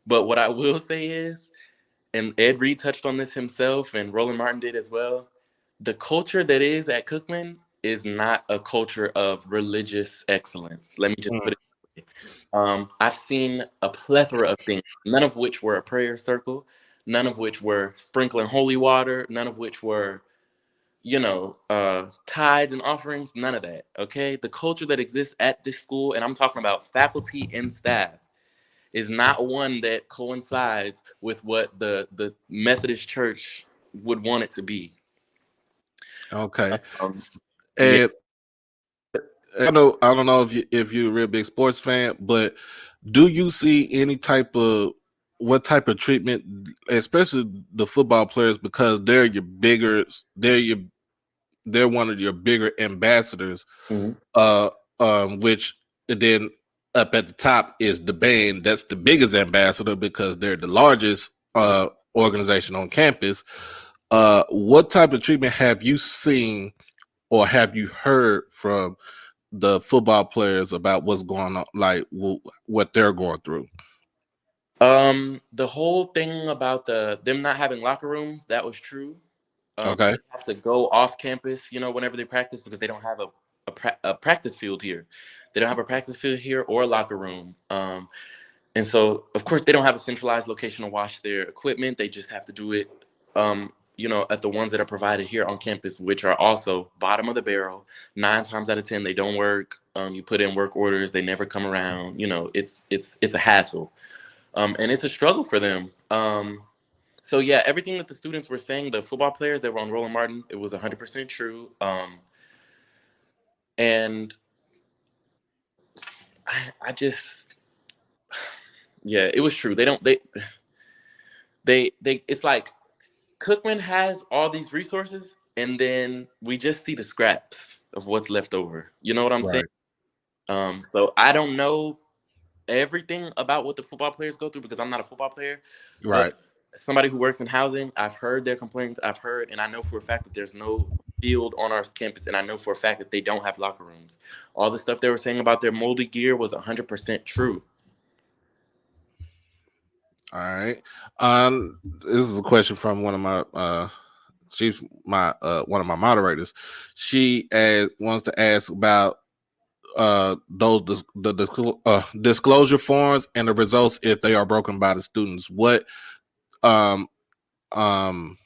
But what I will say is, and Ed Reed touched on this himself, and Roland Martin did as well. The culture that is at Cookman is not a culture of religious excellence. Let me just Mm, put it that way. I've seen a plethora of things, none of which were a prayer circle, none of which were sprinkling holy water, none of which were tithes and offerings, none of that. Okay. The culture that exists at this school, and I'm talking about faculty and staff, is not one that coincides with what the Methodist Church would want it to be. okay. Um, yeah. And I don't know if you're a real big sports fan, but do you see any type of what type of treatment, especially the football players, because they're one of your bigger ambassadors, Mhm. uh which then up at the top is the band that's the biggest ambassador because they're the largest organization on campus. What type of treatment have you seen or have you heard from the football players about what's going on, like what they're going through? The whole thing about them not having locker rooms, that was true. Okay. They have to go off campus, whenever they practice because they don't have a practice field here. They don't have a practice field here or a locker room. And so, of course, they don't have a centralized location to wash their equipment. They just have to do it, at the ones that are provided here on campus, which are also bottom of the barrel. 9 times out of 10, they don't work. You put in work orders, they never come around. It's a hassle, and it's a struggle for them. So yeah, everything that the students were saying, the football players that were on Roland Martin, it was 100% true. And I just, yeah, it was true. They don't, they. It's like Cookman has all these resources, and then we just see the scraps of what's left over. You know what I'm saying? Right. So I don't know everything about what the football players go through because I'm not a football player, but Right. somebody who works in housing, I've heard their complaints. I've heard, and I know for a fact that there's no field on our campus, and I know for a fact that they don't have locker rooms. All the stuff they were saying about their moldy gear was 100% true. All right. This is a question from one of my she's my one of my moderators. She wants to ask about disclosure forms and the results if they are broken by the students. What um um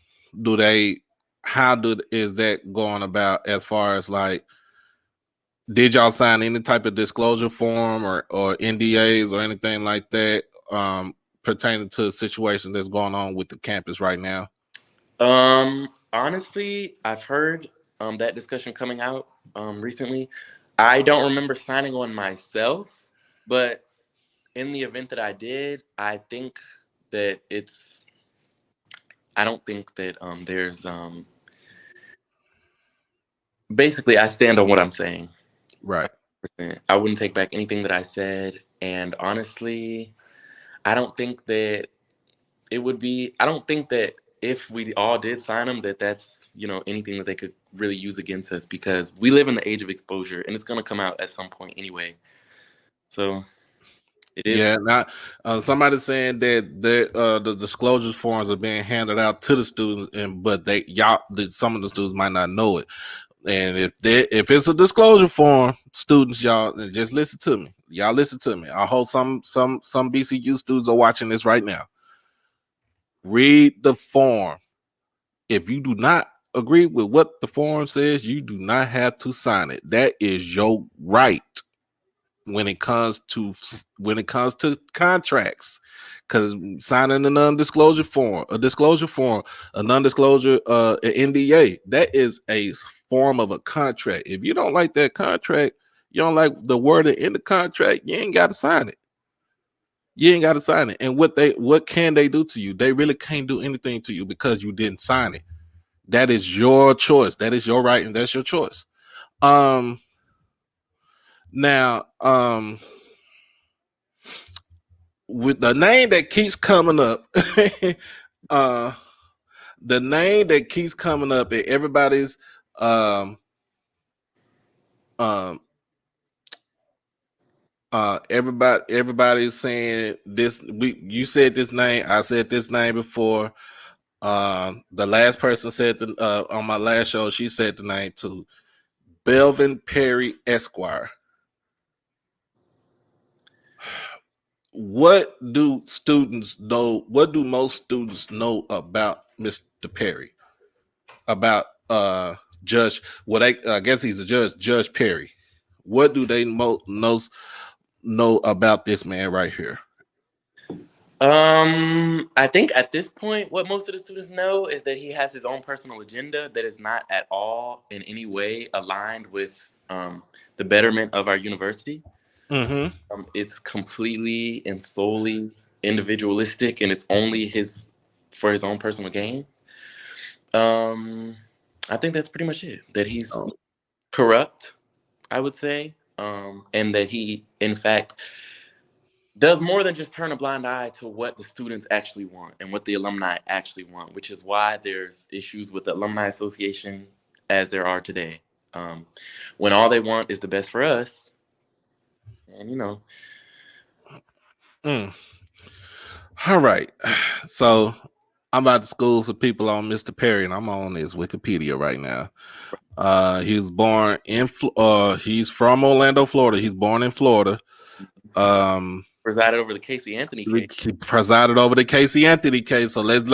do they how do is that going about, as far as like, did y'all sign any type of disclosure form or NDAs or anything like that pertaining to a situation that's going on with the campus right now? Honestly, I've heard that discussion coming out recently. I don't remember signing one myself, but in the event that I did, I think that I don't think that there's Basically, I stand on what I'm saying. Right. 100%. I wouldn't take back anything that I said. And honestly, I don't think that it would be, I don't think that if we all did sign them, that that's, anything that they could really use against us, because we live in the age of exposure and it's going to come out at some point anyway. So it is. Yeah. Now, somebody saying that the disclosure forms are being handed out to the students, but some of the students might not know it. And if it's a disclosure form, students, y'all just listen to me. Y'all listen to me. I hope some BCU students are watching this right now. Read the form. If you do not agree with what the form says, you do not have to sign it. That is your right when it comes to contracts. Because signing a non-disclosure form, a non-disclosure, an NDA, that is a form of a contract. If you don't like that contract, you don't like the wording in the contract, you ain't got to sign it. You ain't got to sign it. And what can they do to you? They really can't do anything to you because you didn't sign it. That is your choice. That is your right, and that's your choice. Now, with the name that keeps coming up, the name that keeps coming up in everybody's everybody's saying this. You said this name, I said this name before. The last person said on my last show, she said the name too. Belvin Perry Esquire. What do students know? What do most students know about Mr. Perry? About Judge? Well, I guess he's a judge, Judge Perry. What do they know about this man right here? I think at this point, what most of the students know is that he has his own personal agenda that is not at all in any way aligned with the betterment of our university. Mm-hmm. It's completely and solely individualistic, and it's only for his own personal gain. I think that's pretty much it. That he's corrupt, I would say, and that he, in fact, does more than just turn a blind eye to what the students actually want and what the alumni actually want, which is why there's issues with the Alumni Association as there are today. When all they want is the best for us, and All right. So I'm about to school some people on Mr. Perry, and I'm on his Wikipedia right now. He was born in he's from Orlando, Florida. He's born in Florida. Presided over the Casey Anthony case. He presided over the Casey Anthony case. So let's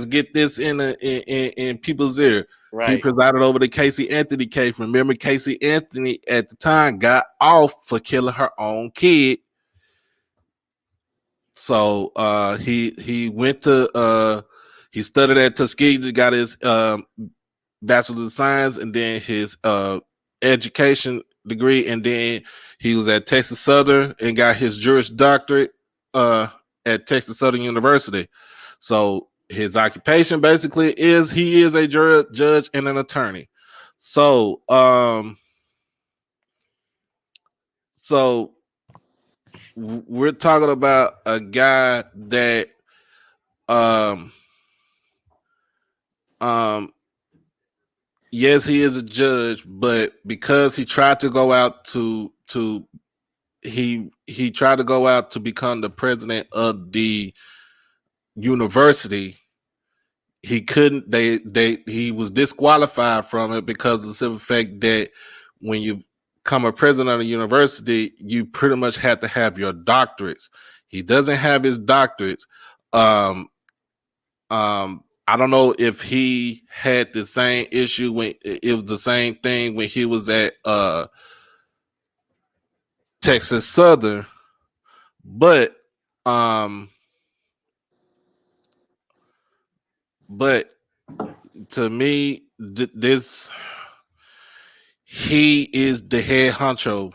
get this in people's ear. Right. He presided over the Casey Anthony case. Remember, Casey Anthony at the time got off for killing her own kid. So he went to he studied at Tuskegee, got his Bachelor of Science, and then his education degree, and then he was at Texas Southern and got his Juris Doctorate at Texas Southern University. So his occupation basically is he is a judge and an attorney. So we're talking about a guy that yes, he is a judge, but because he tried to go out he tried to go out to become the president of the university, he couldn't. He was disqualified from it because of the simple fact that when you become a president of a university, you pretty much have to have your doctorates. He doesn't have his doctorates. I don't know if he had the same issue when it was the same thing when he was at Texas Southern, but to me, this he is the head honcho.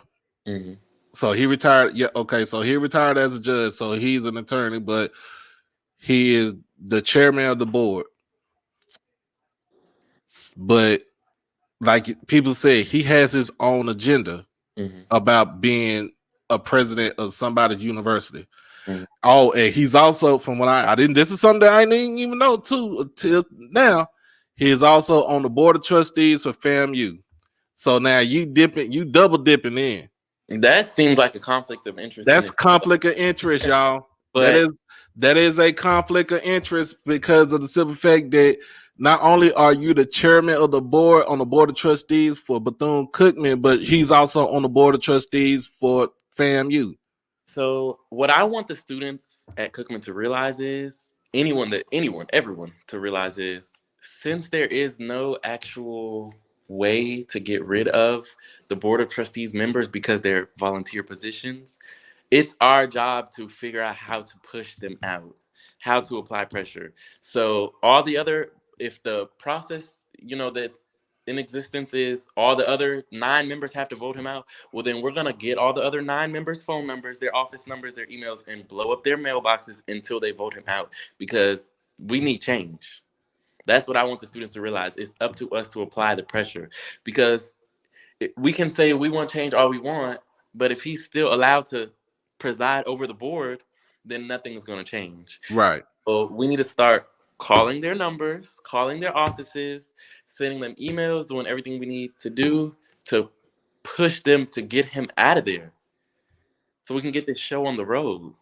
Mm-hmm. So he retired. Yeah, okay. So he retired as a judge. So he's an attorney, but he is the chairman of the board. But like people say, he has his own agenda Mm-hmm. about being a president of somebody's university. Mm-hmm. Oh, and he's also, from what I didn't, this is something that I didn't even know too until now. He is also on the board of trustees for FAMU. So now you double dipping in. That seems like a conflict of interest in That's itself. conflict of interest, y'all. That But is that is a conflict of interest because of the simple fact that not only are you the chairman of the board on the board of trustees for Bethune Cookman, but he's also on the board of trustees for FAMU. so what I want the students at Cookman to realize is everyone to realize is since there is no actual way to get rid of the board of trustees members because they're volunteer positions, it's our job to figure out how to push them out, how to apply pressure. So all the other, if the process, that's in existence is all the other 9 members have to vote him out, well then we're gonna get all the other 9 members' phone numbers, their office numbers, their emails, and blow up their mailboxes until they vote him out because we need change. That's what I want the students to realize. It's up to us to apply the pressure because we can say we want change all we want, but if he's still allowed to preside over the board, then nothing is going to change. Right. So we need to start calling their numbers, calling their offices, sending them emails, doing everything we need to do to push them to get him out of there so we can get this show on the road.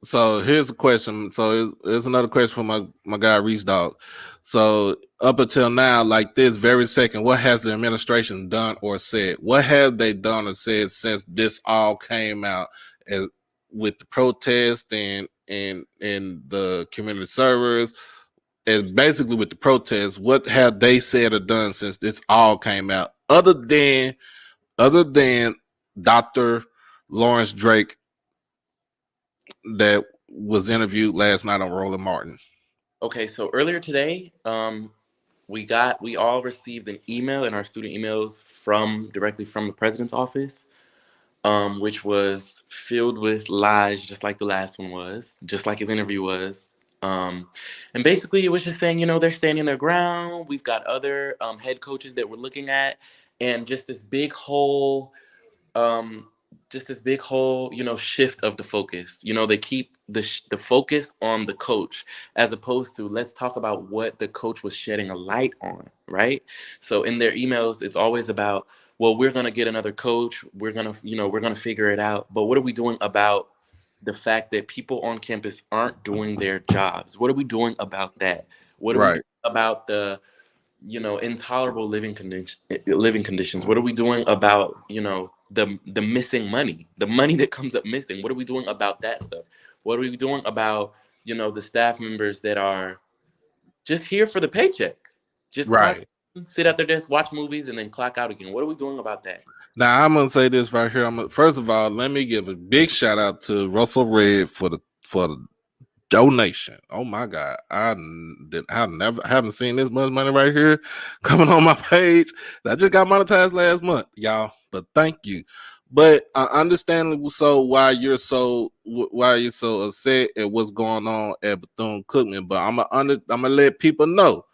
So here's a question. So here's another question from my guy Reese Dog. So up until now, like this very second, what has the administration done or said? What have they done or said since this all came out as, with the protest and the community servers, and basically with the protests? What have they said or done since this all came out? Other than Dr. Lawrence Drake that was interviewed last night on Roland Martin. Okay, so earlier today, we all received an email in our student emails directly from the president's office, which was filled with lies, just like the last one was, just like his interview was. And basically, it was just saying, they're standing their ground. We've got other head coaches that we're looking at, and um, just this big whole, shift of the focus. They keep the focus on the coach as opposed to let's talk about what the coach was shedding a light on, right? So in their emails, it's always about, well, we're gonna get another coach. We're gonna figure it out. But what are we doing about the fact that people on campus aren't doing their jobs? What are we doing about that? What are we Right, doing about the intolerable living conditions? What are we doing about the missing money, the money that comes up missing? What are we doing about that stuff? What are we doing about the staff members that are just here for the paycheck, just clock right. in, sit at their desk, watch movies, and then clock out again? What are we doing about that? Now I'm gonna say this right here. First of all, let me give a big shout out to Russell Red for the donation. Oh my God, I haven't seen this much money right here coming on my page. I just got monetized last month, y'all. But thank you. But understandably so why you're so upset at what's going on at Bethune Cookman. But I'm gonna let people know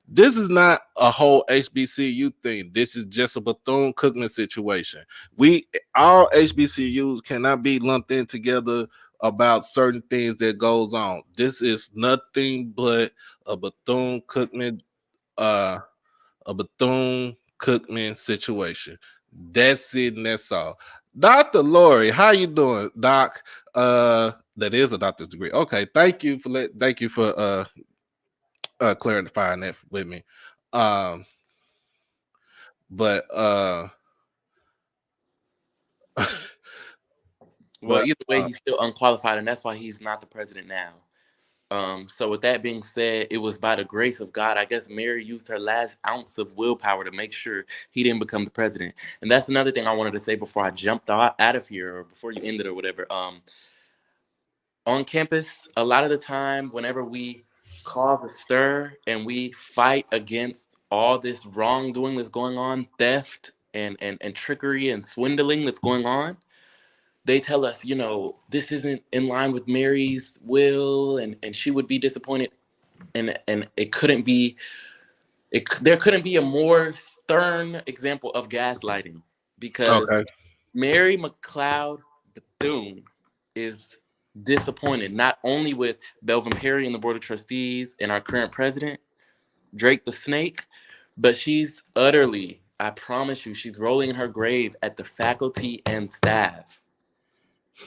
this is not a whole HBCU thing. This is just a Bethune Cookman situation. We all HBCUs cannot be lumped in together about certain things that goes on. This is nothing but a Bethune Cookman, uh, a Bethune Cookman situation. That's it, and that's all. Dr. Lori, how you doing, Doc? That is a doctor's degree. Okay, thank you for clarifying that with me. Um, but Well, but either way, he's still unqualified, and that's why he's not the president now. So with that being said, it was by the grace of God. I guess Mary used her last ounce of willpower to make sure he didn't become the president. And that's another thing I wanted to say before I jumped out of here or before you ended or whatever. On campus, a lot of the time, whenever we cause a stir and we fight against all this wrongdoing that's going on, theft and trickery and swindling that's going on, they tell us, this isn't in line with Mary's will and she would be disappointed. And it couldn't be There couldn't be a more stern example of gaslighting, because Okay. Mary McLeod Bethune is disappointed not only with Belvin Perry and the Board of Trustees and our current president, Drake the Snake, but she's utterly, I promise you, she's rolling in her grave at the faculty and staff,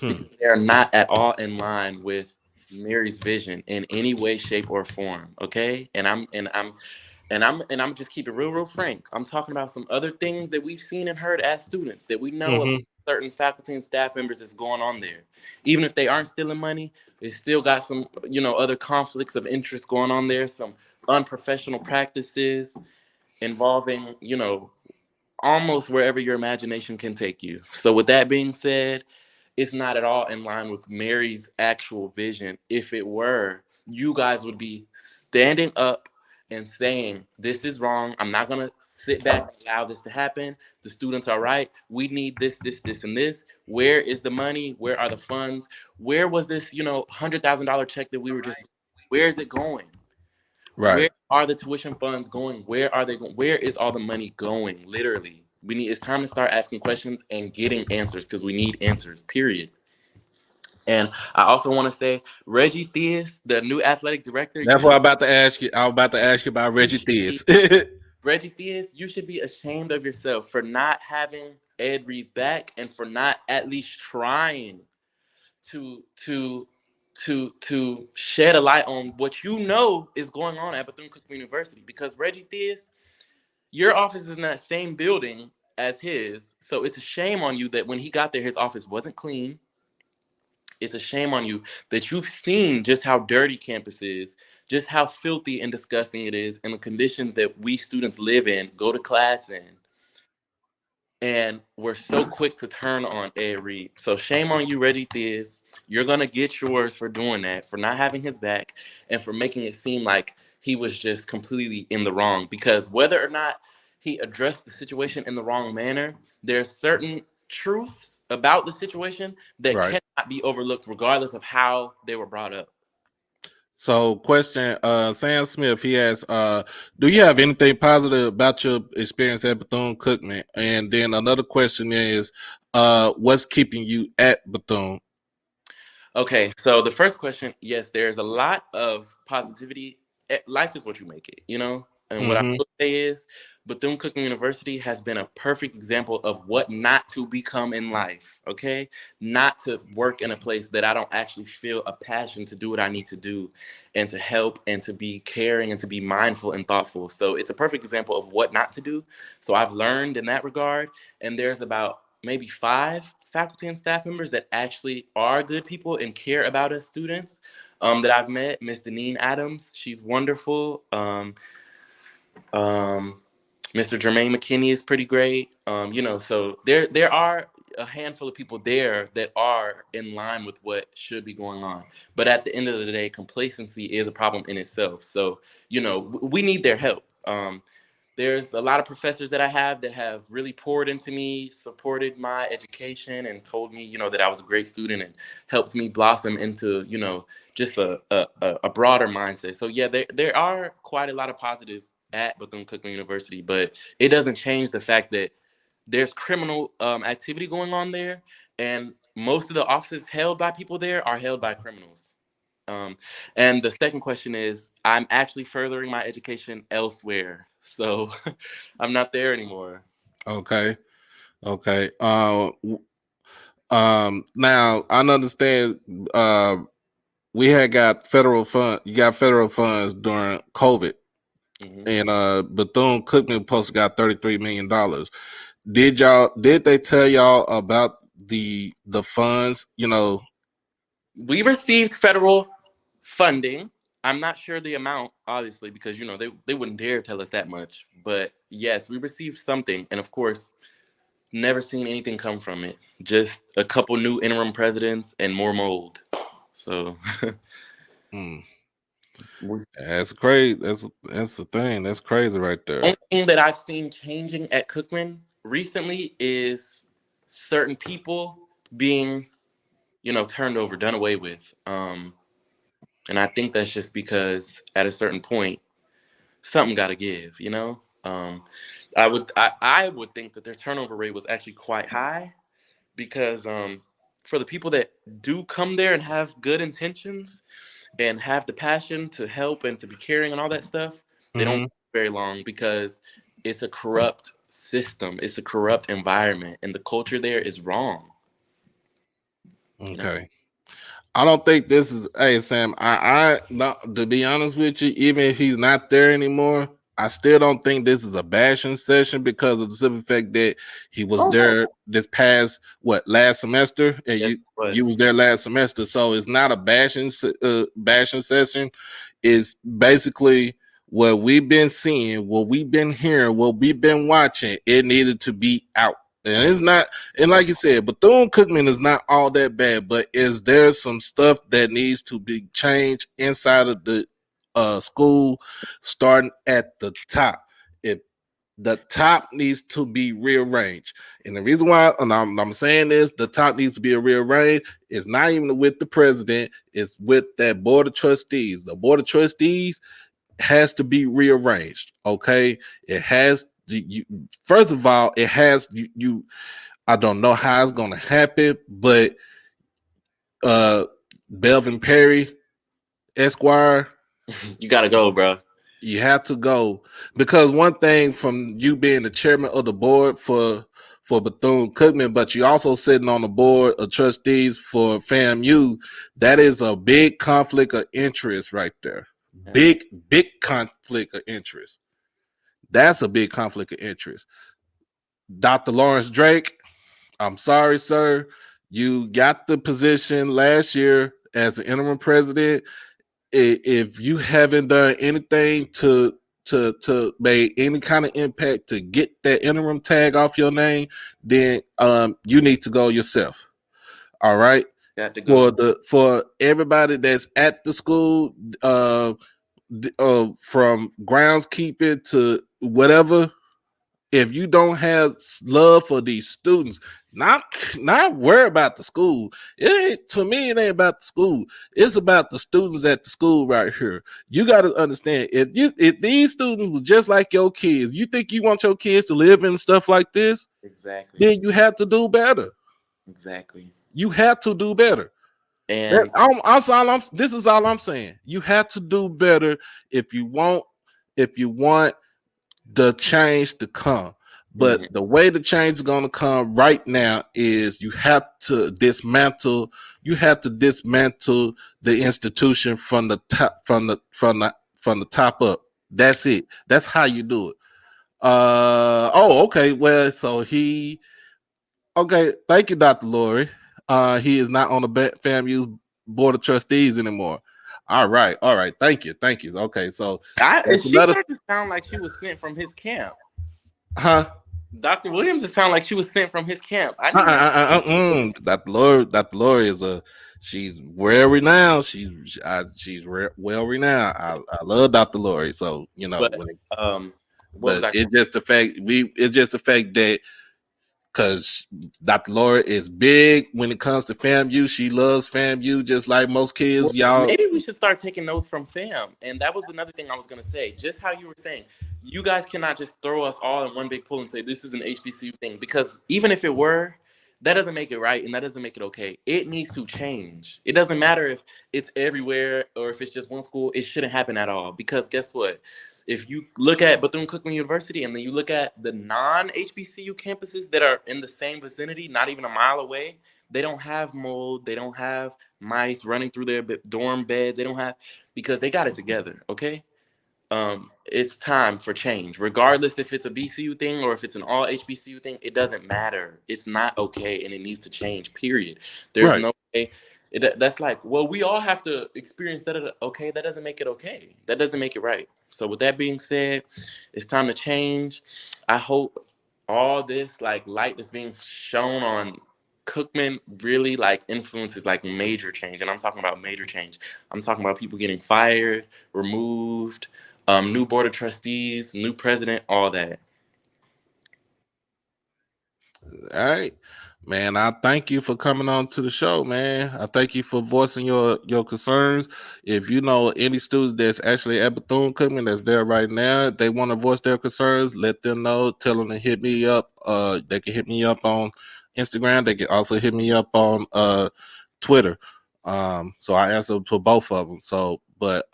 because they are not at all in line with Mary's vision in any way, shape, or form. Okay, and I'm just keeping real frank. I'm talking about some other things that we've seen and heard as students that we know of Mm-hmm. certain faculty and staff members that's going on there. Even if they aren't stealing money, they still got some, other conflicts of interest going on there, some unprofessional practices involving, almost wherever your imagination can take you. So with that being said, it's not at all in line with Mary's actual vision. If it were, you guys would be standing up and saying, this is wrong. I'm not going to sit back and allow this to happen. The students are right. We need this, and this. Where is the money? Where are the funds? Where was this, $100,000 check that we were just, where is it going? Right. Where are the tuition funds going? Where are they going? Where is all the money going? Literally. It's time to start asking questions and getting answers, because we need answers, period. And I also want to say, Reggie Theus, the new athletic director, That's what I'm about to ask you. I was about to ask you about you Reggie should be Theus. Reggie Theus, you should be ashamed of yourself for not having Ed Reed back, and for not at least trying to to to shed a light on what is going on at Bethune Cookman University. Because Reggie Theus, your office is in that same building as his, so it's a shame on you that when he got there, his office wasn't clean. It's a shame on you that you've seen just how dirty campus is, just how filthy and disgusting it is, and the conditions that we students live in, go to class in. And we're so quick to turn on Ed Reed. So shame on you, Reggie Theus. You're going to get yours for doing that, for not having his back, and for making it seem like he was just completely in the wrong. Because whether or not he addressed the situation in the wrong manner, there's certain truths about the situation that Right. cannot be overlooked regardless of how they were brought up. So, question, Sam Smith, he asks, do you have anything positive about your experience at Bethune Cookman? And then another question is, what's keeping you at Bethune? Okay, so the first question, yes, there's a lot of positivity. Life is what you make it. And what I Mm-hmm. will say is, Bethune Cookman University has been a perfect example of what not to become in life, okay? Not to work in a place that I don't actually feel a passion to do what I need to do, and to help, and to be caring, and to be mindful and thoughtful. So it's a perfect example of what not to do. So I've learned in that regard, and there's about maybe 5 faculty and staff members that actually are good people and care about us students, that I've met. Miss Deneen Adams, she's wonderful. Mr. Jermaine McKinney is pretty great. So there are a handful of people there that are in line with what should be going on. But at the end of the day, complacency is a problem in itself. So, we need their help. There's a lot of professors that I have that have really poured into me, supported my education, and told me, that I was a great student, and helped me blossom into, just a broader mindset. So yeah, there are quite a lot of positives at Bethune-Cookman University, but it doesn't change the fact that there's criminal activity going on there, and most of the offices held by people there are held by criminals. Um, and the second question is, I'm actually furthering my education elsewhere. So I'm not there anymore. Okay. Okay. Now I understand, we had got federal fund. You got federal funds during COVID, Hmm. and Bethune Cookman Post got $33 million. Did they tell y'all about the funds? We received federal funding. I'm not sure the amount, obviously, because they wouldn't dare tell us that much. But yes, we received something, and of course, never seen anything come from it. Just a couple new interim presidents and more mold. So Hmm. the That's crazy. That's the thing. That's crazy right there. only thing that I've seen changing at Cookman recently is certain people being, turned over, done away with. And I think that's just because at a certain point, something got to give, you know. I would think that their turnover rate was actually quite high because for the people that do come there and have good intentions and have the passion to help and to be caring and all that stuff, they don't Hmm. last very long because it's a corrupt system, it's a corrupt environment, and the culture there is wrong. You know. Okay. I don't think this is. Hey Sam, I not to be honest with you, even if he's not there anymore, I still don't think this is a bashing session because of the simple fact that he was Oh no. there this past last semester, and Yes, it you was. was there last semester, so it's not a bashing session. It's basically what we've been seeing, what we've been hearing, what we've been watching. It needed to be out. And it's not, and like you said, Bethune Cookman is not all that bad, but is there some stuff that needs to be changed inside of the school, starting at the top? It the top needs to be rearranged, and the reason why, and I'm saying this, the top needs to be rearranged. It's not even with the president; it's with that board of trustees. The board of trustees has to be rearranged. Okay, it has. First of all, it has you. I don't know how it's gonna happen, but uh Belvin Perry, Esquire, You gotta go, bro. you have to go, because one thing from you being the chairman of the board for Bethune Cookman, but you also sitting on the board of trustees for FAMU, that is a big conflict of interest right there. Yeah. Big conflict of interest. That's a big conflict of interest. Dr. Lawrence Drake, I'm sorry, sir. You got the position last year as the interim president. If you haven't done anything to make any kind of impact to get that interim tag off your name, then you need to go yourself. All right. Got to go. For everybody that's at the school, from groundskeeping to whatever, if you don't have love for these students, not worry about the school. It ain't, to me, it ain't about the school. It's about the students at the school right here. You got to understand, if these students were just like your kids, you think you want your kids to live in stuff like this, Exactly. then you have to do better. Exactly. You have to do better. And This is all I'm saying. You have to do better if you want the change to come. But mhm, the way the change is going to come right now is you have to dismantle the institution from the top, from the top up. That's it. That's how you do it. Okay. Well, okay, thank you, Dr. Lori. He is not on the FAMU's board of trustees anymore. All right. Thank you. Okay, so that's she another, started to sound like she was sent from his camp. huh? Dr. Williams, it sounded like she was sent from his camp. I need to. Dr. Lori is she's well renowned. Well renowned. I love Dr. Lori. So But what was but I? it's just the fact that because Dr. Lori is big when it comes to FAMU. She loves FAMU just like most kids. Well, Y'all, maybe we should start taking notes from fam. And that was another thing I was gonna say. Just how you were saying, you guys cannot just throw us all in one big pool and say this is an HBCU thing. Because even if it were, that doesn't make it right and that doesn't make it okay. It needs to change. It doesn't matter if it's everywhere or if it's just one school. It shouldn't happen at all. Because guess what? If you look at Bethune Cookman University and then you look at the non-HBCU campuses that are in the same vicinity, not even a mile away, they don't have mold. They don't have mice running through their dorm beds. They don't have, because they got it together. Okay. It's time for change, regardless if it's a BCU thing or if it's an all HBCU thing. It doesn't matter. It's not okay, and it needs to change. Period. There's right? no way. That's like, well, we all have to experience that. Okay, that doesn't make it okay. That doesn't make it right. So with that being said, it's time to change. I hope all this like light that's being shown on Cookman really like influences like major change, and I'm talking about major change. I'm talking about people getting fired, removed, new board of trustees, new president, all that. All right. Man, I thank you for coming on to the show, man. I thank you for voicing your concerns. If you know any students that's actually at Bethune Cookman that's there right now, they want to voice their concerns, let them know. Tell them to hit me up. They can hit me up on Instagram. They can also hit me up on Twitter. So I answer to both of them. So, but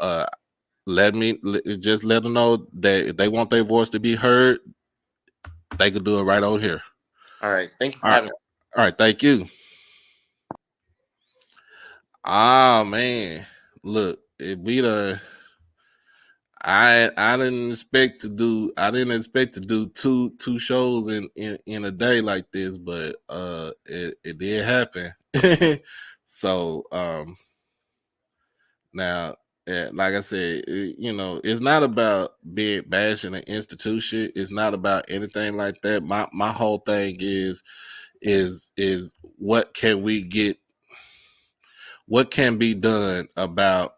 just let them know that if they want their voice to be heard, they could do it right over here. All right. Thank you for All right, having me. all right. Thank you. Ah man, look, if we the I didn't expect to do two shows in a day like this, but it did happen. So now like I said, it's not about being bashing an institution. It's not about anything like that. My whole thing is what can we get, what can be done about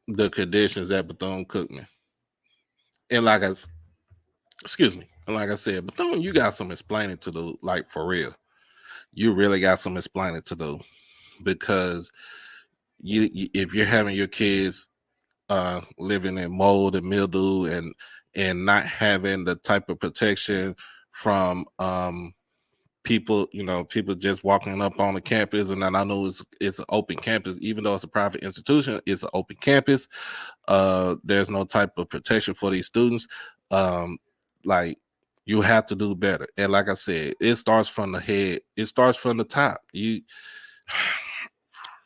the conditions at Bethune Cookman. And excuse me, and like I said, Bethune, you got some explaining to do, like for real. You really got some explaining to do because if you're having your kids living in mold and mildew and not having the type of protection from people, people just walking up on the campus, and then I know it's an open campus, even though it's a private institution, it's an open campus. There's no type of protection for these students. Like you have to do better. And like I said, it starts from the head. It starts from the top.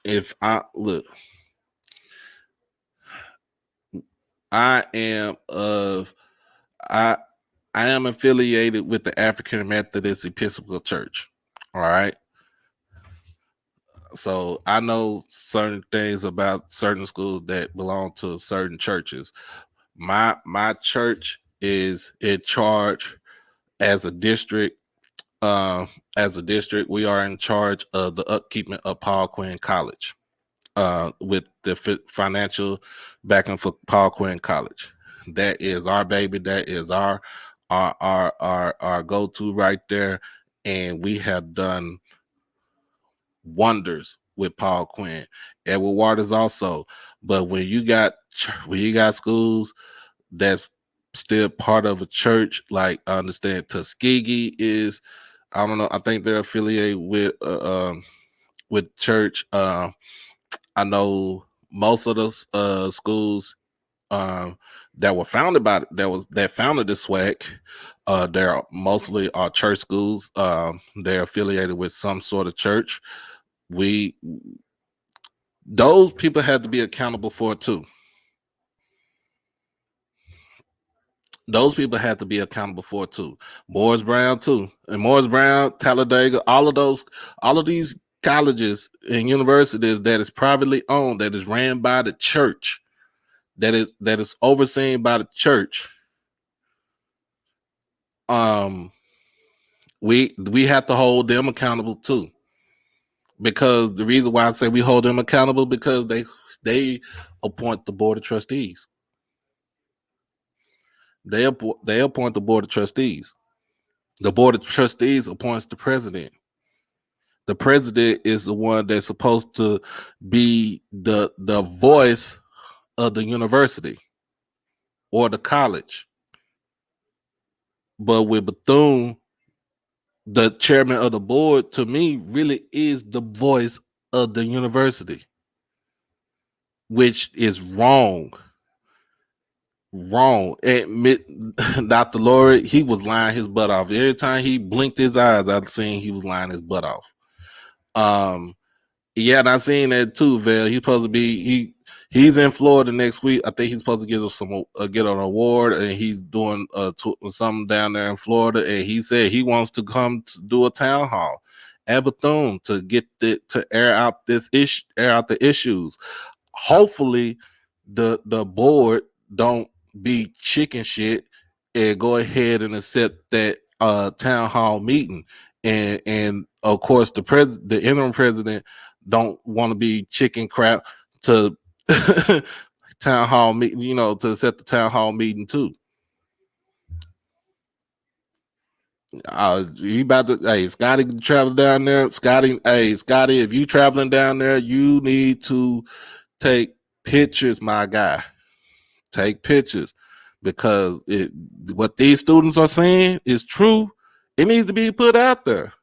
If I look, I am of, I, I am affiliated with the African Methodist Episcopal Church. All right. So I know certain things about certain schools that belong to certain churches. My church is in charge as a district. As a district, we are in charge of the upkeeping of Paul Quinn College, with the financial backing for Paul Quinn College. That is our baby. That is our go to right there, and we have done wonders with Paul Quinn. Edward Waters also. But when you got schools that's still part of a church, like I understand Tuskegee is, I don't know, I think they're affiliated with church. I know most of those schools that were founded by that founded the SWAC. They're mostly are church schools. They're affiliated with some sort of church. We Those people have to be accountable for it too. Those people have to be accountable for it too. Morris Brown too, and Morris Brown, Talladega, all of these colleges and universities that is privately owned, that is ran by the church, that is overseen by the church. Um, we have to hold them accountable too, because the reason why I say we hold them accountable because they appoint the board of trustees. They appoint the board of trustees. The board of trustees appoints the president. The president is the one that's supposed to be the voice of the university or the college. But with Bethune, the chairman of the board to me really is the voice of the university, which is wrong. Wrong. Admit Dr. Lord, he was lying his butt off. Every time he blinked his eyes, I've seen he was lying his butt off. Yeah, and I seen that too, Val. He's supposed to be he's in Florida next week. I think he's supposed to get an award, and he's doing something down there in Florida. And he said he wants to come to do a town hall at Bethune to to air out the issues. Hopefully, the board don't be chicken shit and go ahead and accept that town hall meeting. And of course the interim president don't want to be chicken crap to town hall meeting, to set the town hall meeting too. You about to, hey, Scotty, travel down there. Scotty, if you traveling down there, you need to take pictures, my guy. Take pictures, because what these students are saying is true. It needs to be put out there.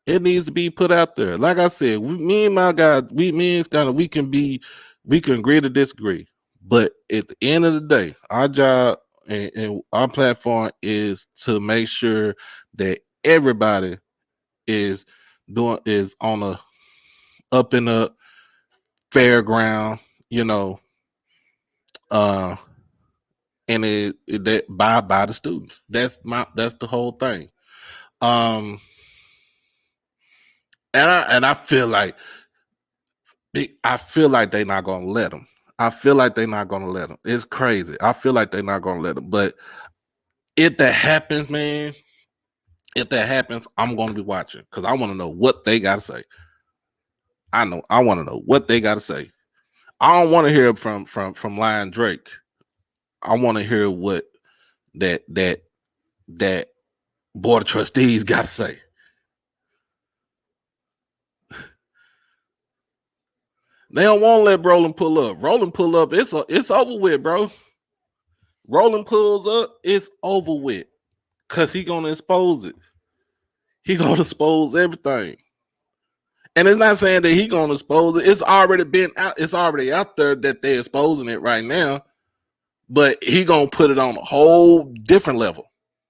It needs to be put out there. Like I said, me and my guy, me and Scotty, we can agree to disagree. But at the end of the day, our job and our platform is to make sure that everybody is on a up in a fair ground, uh, and that by the students. That's the whole thing. And I feel like they're not gonna let them. I feel like they're not gonna let them. It's crazy. I feel like they're not gonna let them. But if that happens, man, I'm gonna be watching, because I want to know what they gotta say. I want to know what they gotta say. I don't want to hear from Lion Drake. I want to hear what that board of trustees got to say. They don't want to let Roland pull up. Roland pull up, it's over with, bro. Roland pulls up, it's over with, because he gonna expose it. He gonna expose everything. And it's not saying that he gonna expose it. It's already been out. It's already out there that they're exposing it right now. But he gonna put it on a whole different level.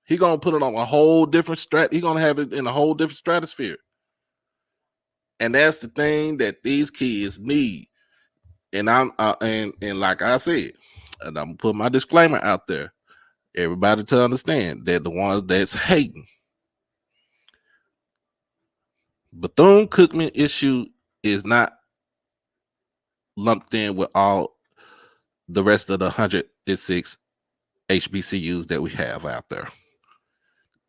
He gonna put it on a whole different He gonna have it in a whole different stratosphere. And that's the thing that these kids need. And I'm and like I said, and I'm gonna put my disclaimer out there. Everybody to understand that the ones that's hating, Bethune Cookman issue is not lumped in with all the rest of the 106 HBCUs that we have out there.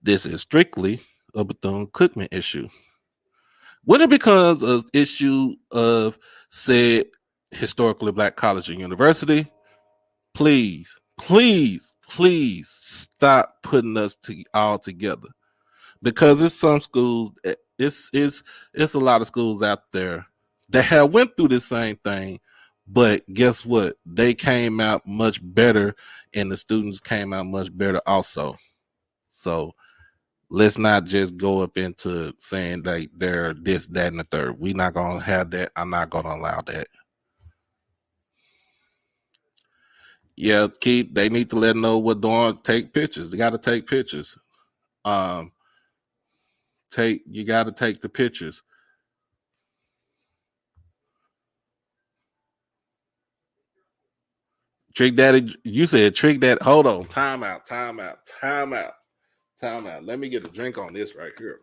This is strictly a Bethune Cookman issue. When it becomes an issue of said historically black college and university, please stop putting us all together, because it's some schools, it's a lot of schools out there that have went through the same thing, but guess what? They came out much better, and the students came out much better also. So let's not just go up into saying like they're this, that, and the third. We're not gonna have that. I'm not gonna allow that. Yeah, Keith, they need to let them know what doing. Take pictures. They got to take pictures. You got to take the pictures. Trick Daddy, you said Trick Daddy. Hold on. Time out. Let me get a drink on this right here.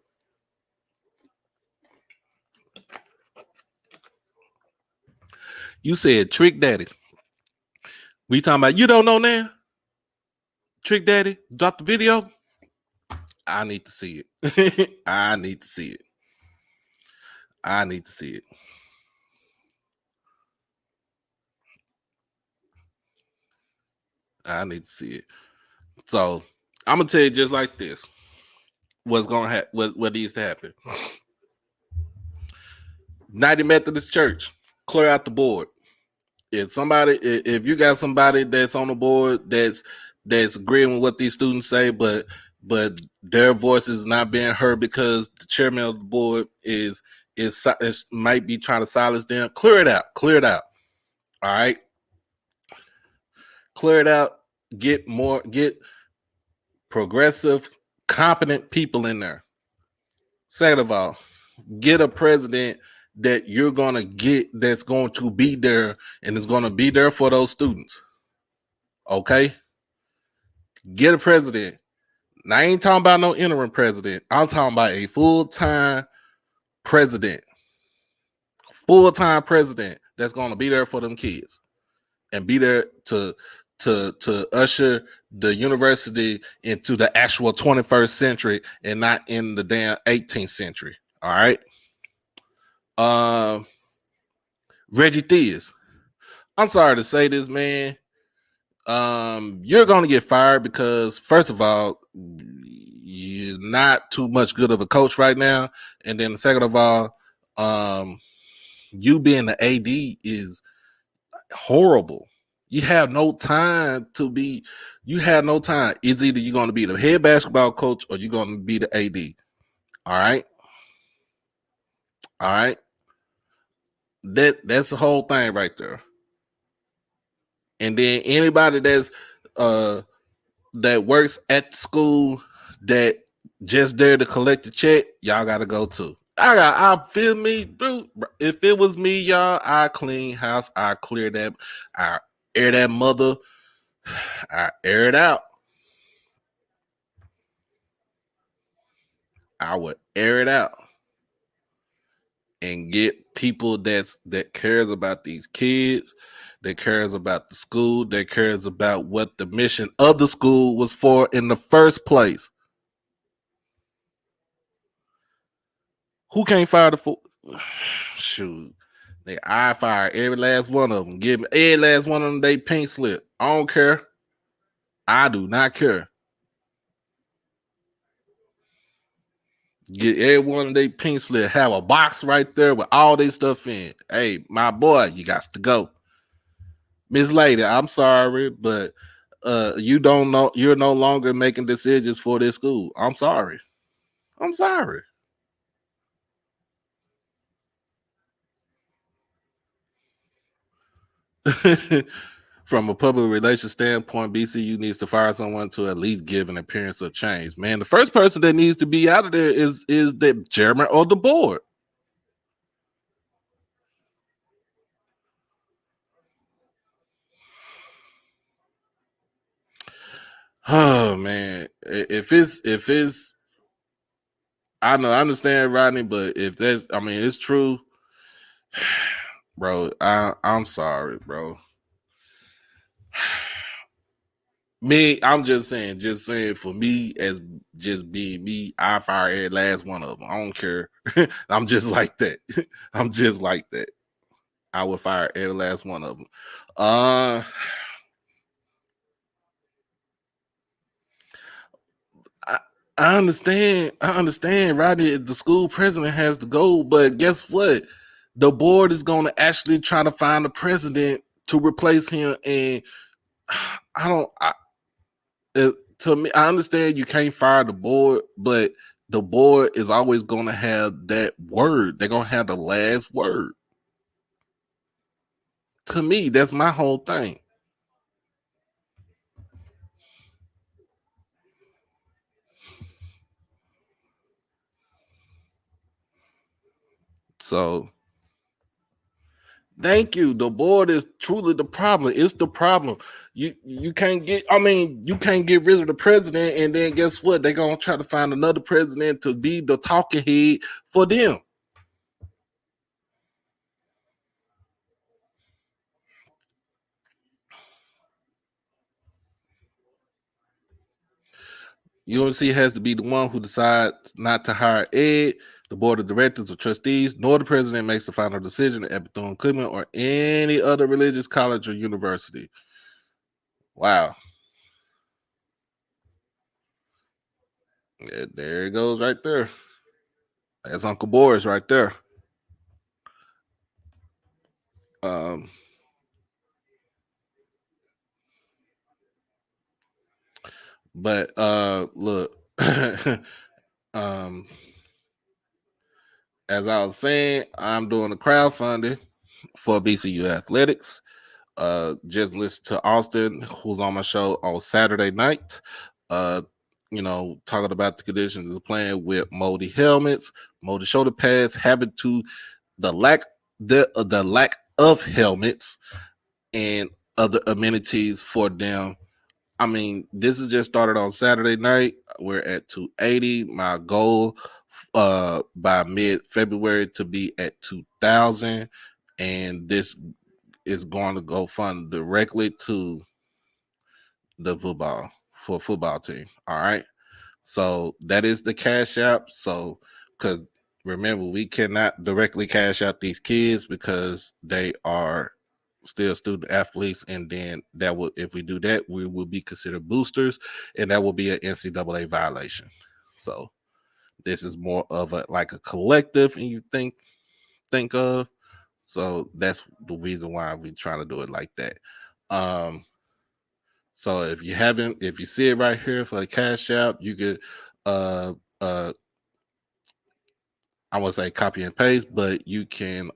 You said Trick Daddy. We talking about you don't know now? Trick Daddy, drop the video. I need to see it. I need to see it. I need to see it. So I'm gonna tell you just like this. What's gonna happen? What needs to happen? United Methodist Church, clear out the board. If you got somebody that's on the board that's agreeing with what these students say, but their voice is not being heard because the chairman of the board is might be trying to silence them, clear it out. All right, clear it out. Get progressive, competent people in there. Second of all, get a president that you're gonna get that's going to be there and is going to be there for those students. Okay, get a president. Now, I ain't talking about no interim president. I'm talking about a full-time president. Full-time president that's going to be there for them kids and be there to usher the university into the actual 21st century and not in the damn 18th century. All right. Reggie Theus. I'm sorry to say this, man. You're going to get fired because, first of all, you're not too much good of a coach right now. And then second of all, you being the AD is horrible. You have no time to be. You have no time. It's either you're going to be the head basketball coach or you're going to be the AD. All right. All right. That's the whole thing right there. And then anybody that's that works at the school that just there to collect the check, y'all gotta go too. I feel me, dude. If it was me, y'all, I clean house, I clear that, I air that mother, I air it out. I would air it out and get people that cares about these kids, that cares about the school, that cares about what the mission of the school was for in the first place. Who can't fire the fool? Shoot. I fire every last one of them. Give me every last one of them they pink slip. I don't care. I do not care. Get every one of they pink slip. Have a box right there with all their stuff in. Hey, my boy, you got to go. Miss Lady, I'm sorry, but you don't know. You're no longer making decisions for this school. I'm sorry. I'm sorry. From a public relations standpoint, BCU needs to fire someone to at least give an appearance of change. Man, the first person that needs to be out of there is the chairman or the board. Oh man, if it's I understand Rodney, but if that's it's true, bro. I'm sorry, bro. Me, I'm just saying for me as just being me, I fire every last one of them. I don't care. I'm just like that. I'm just like that. I would fire every last one of them. I understand. I understand, right? The school president has to go, but guess what? The board is going to actually try to find a president to replace him, and I don't. To me, I understand you can't fire the board, but the board is always going to have that word. They're going to have the last word. To me, that's my whole thing. So thank you. The board is truly the problem. It's the problem. You can't get. You can't get rid of the president, and then guess what? They're gonna try to find another president to be the talking head for them. UNC has to be the one who decides not to hire Ed. The board of directors or trustees, nor the president makes the final decision at Bethune Cookman or any other religious college or university. Wow. There it goes right there. That's Uncle Boris right there. Um, but look, um, as I was saying, I'm doing the crowdfunding for BCU athletics. Just listen to Austin, who's on my show on Saturday night. Talking about the conditions of playing with moldy helmets, moldy shoulder pads, having to the lack of helmets and other amenities for them. This is just started on Saturday night. We're at 280. My goal by mid-February to be at 2,000, and this is going to go fund directly to the football team. All right. So that is the cash app. So because remember, we cannot directly cash out these kids because they are still student athletes, and then that will, if we do that, we will be considered boosters, and that will be an NCAA violation. So this is more of a like a collective, and you think of. So that's the reason why we try to do it like that. So if you see it right here for the Cash App, you could uh uh I would say copy and paste, but you can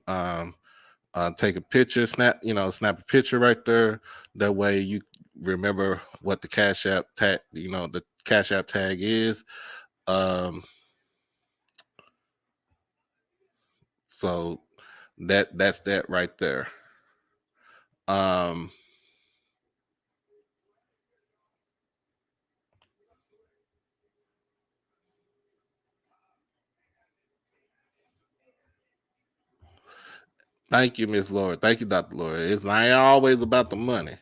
take a picture, snap a picture right there. That way you remember what the Cash App tag, the Cash App tag is. So that's that right there. Um Thank you, Miss Laura. Thank you, Dr. Laura. It's not always about the money.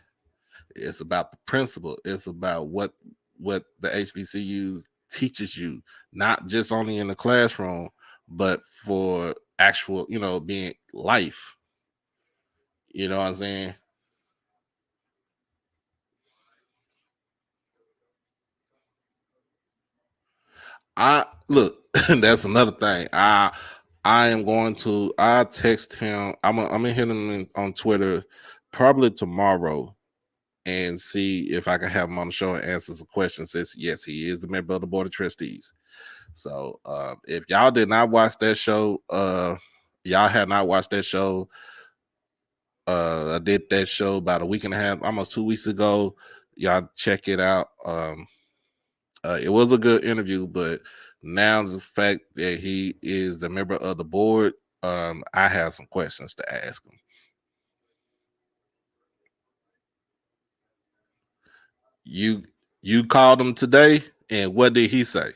It's about the principle. It's about what the HBCU teaches you, not just only in the classroom, but for actual, being life. You know what I'm saying? I look. That's another thing. I am going to. I text him. I'm gonna hit him on Twitter probably tomorrow and see if I can have him on the show and answer some questions. Since yes, he is a member of the board of trustees. So if y'all did not watch that show, y'all have not watched that show. I did that show about a week and a half, almost 2 weeks ago. Y'all check it out. It was a good interview, but now the fact that he is a member of the board, I have some questions to ask him. You called him today, and what did he say?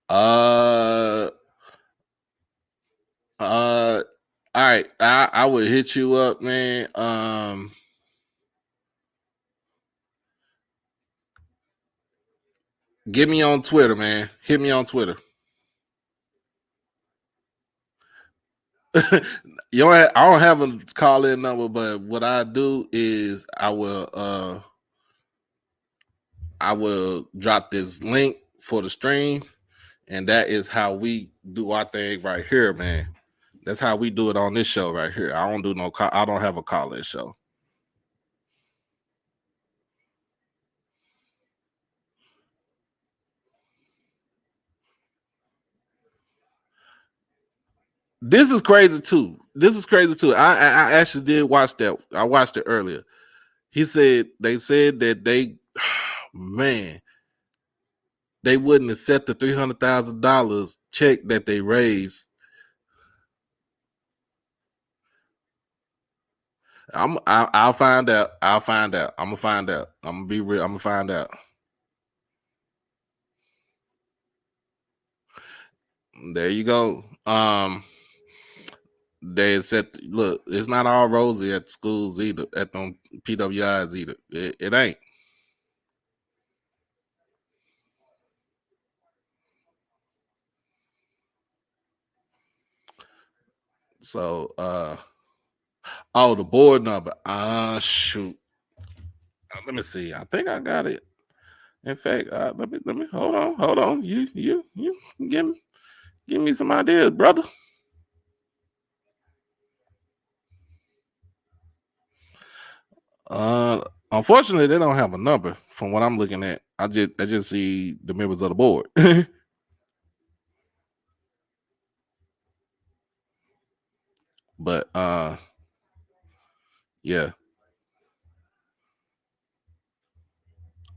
Uh, all right. I would hit you up, man. Get me on Twitter, man. Hit me on Twitter. I don't have a call in number, but what I do is I will drop this link for the stream, and that is how we do our thing right here, man. That's how we do it on this show right here. I don't do no call. I don't have a call-in show. This is crazy too. I actually did watch that. I watched it earlier. They said that man, they wouldn't accept the $300,000 check that they raised. I'll find out. I'll find out. I'm gonna find out. I'm gonna be real. I'm gonna find out. There you go. They said, look, it's not all rosy at schools either, at them PWIs either. It ain't. So, oh, the board number. Shoot. Let me see. I think I got it. In fact, let me hold on. You give me some ideas, brother. Unfortunately, they don't have a number from what I'm looking at. I just see the members of the board. But yeah,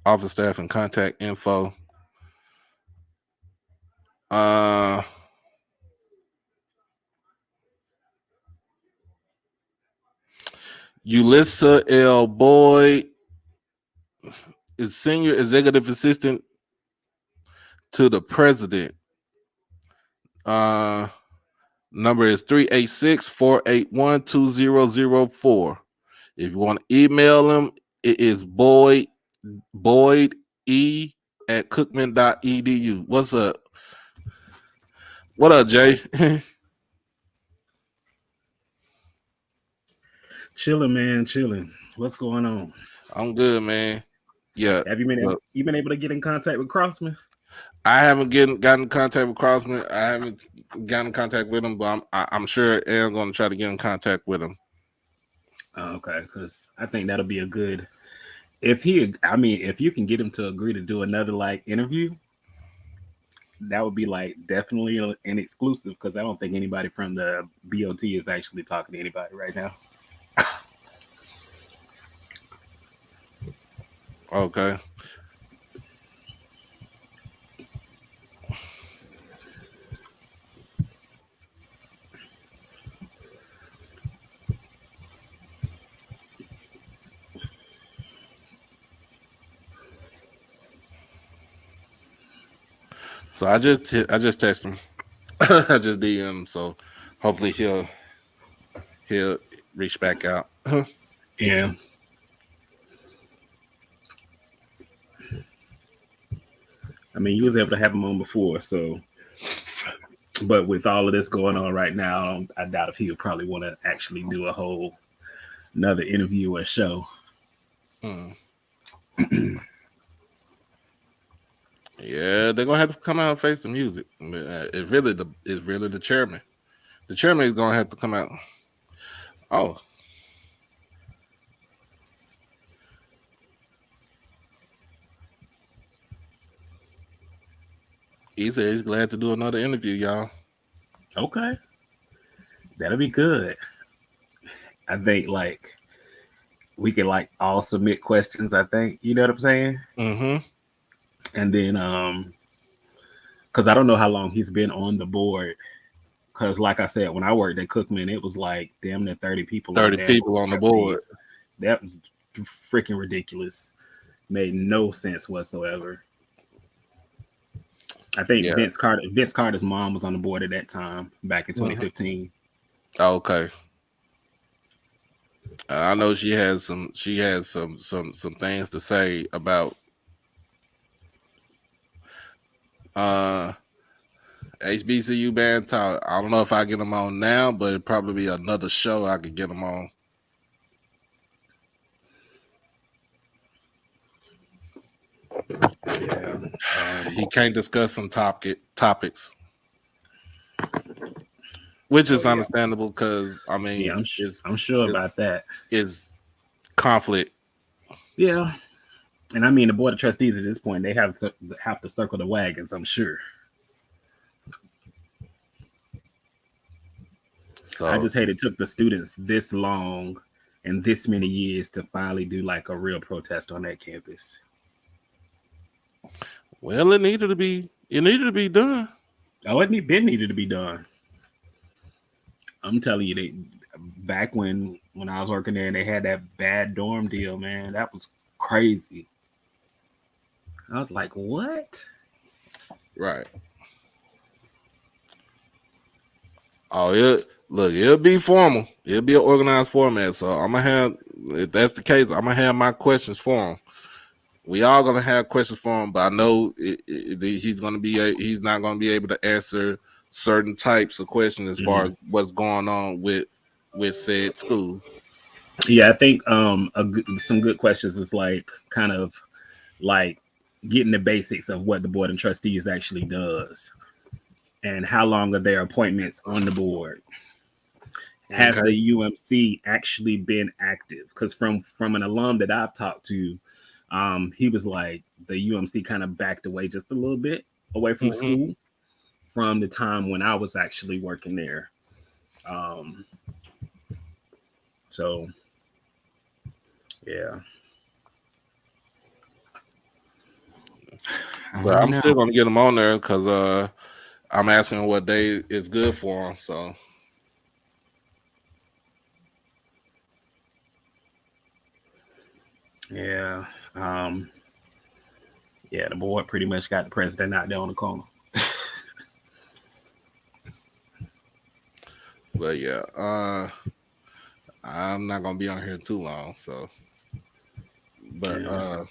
office staff and contact info. Uh, Ulissa L. Boyd is senior executive assistant to the president. Number is 386-481-2004. If you want to email him, it is boyd@cookman.edu. What's up? What up, Jay? Chilling, man, chilling. What's going on? I'm good, man. Yeah. Have you been able to get in contact with Crossman? I haven't gotten in contact with Crossman. I haven't gotten in contact with him, but I'm sure Aaron's going to try to get in contact with him. Okay, because I think that'll be a good. If you can get him to agree to do another like interview, that would be like definitely an exclusive. Because I don't think anybody from the BOT is actually talking to anybody right now. Okay. So I just texted him. I just DM him, so hopefully he'll reach back out. Yeah. I mean, you was able to have him on before, so. But with all of this going on right now, I doubt if he'll probably want to actually do another interview or show. Yeah, they're gonna have to come out and face the music. It's really the chairman. The chairman is gonna have to come out. Oh. He said he's glad to do another interview, y'all. Okay. That'll be good. I think like we can like all submit questions, I think. You know what I'm saying? Mm-hmm. And then because I don't know how long he's been on the board. Because like I said, when I worked at Cookman, it was like damn near 30 people. 30 people on the board. That was freaking ridiculous. Made no sense whatsoever. I think Vince Carter's mom was on the board at that time back in 2015. Oh, okay. I know she has some things to say about HBCU band talk. I don't know if I get them on now, but it'd probably be another show I could get them on. Yeah. He can't discuss some topics, which is understandable because I mean, yeah, I'm sure about that. It's conflict. Yeah, and I mean the board of trustees at this point they have to circle the wagons. I'm sure. So I just hate it took the students this long and this many years to finally do like a real protest on that campus. Well, it needed to be done. Oh, it needed to be done. I'm telling you, back when I was working there and they had that bad dorm deal, man, that was crazy. I was like, what? Right. Oh, it'll be formal. It'll be an organized format. So I'm gonna have, if that's the case, I'm gonna have my questions for him. We all gonna have questions for him, but I know he's not gonna be able to answer certain types of questions as far as what's going on with said school. Yeah, I think some good questions is like kind of like getting the basics of what the board of trustees actually does and how long are their appointments on the board. Has the UMC actually been active? Because from an alum that I've talked to, he was like the UMC kind of backed away just a little bit away from the school from the time when I was actually working there. So, yeah. But I'm still gonna get him on there because I'm asking what day is good for him. So. Yeah. Yeah, the board pretty much got the president out there on the corner. But yeah, I'm not gonna be on here too long. So, but Yeah.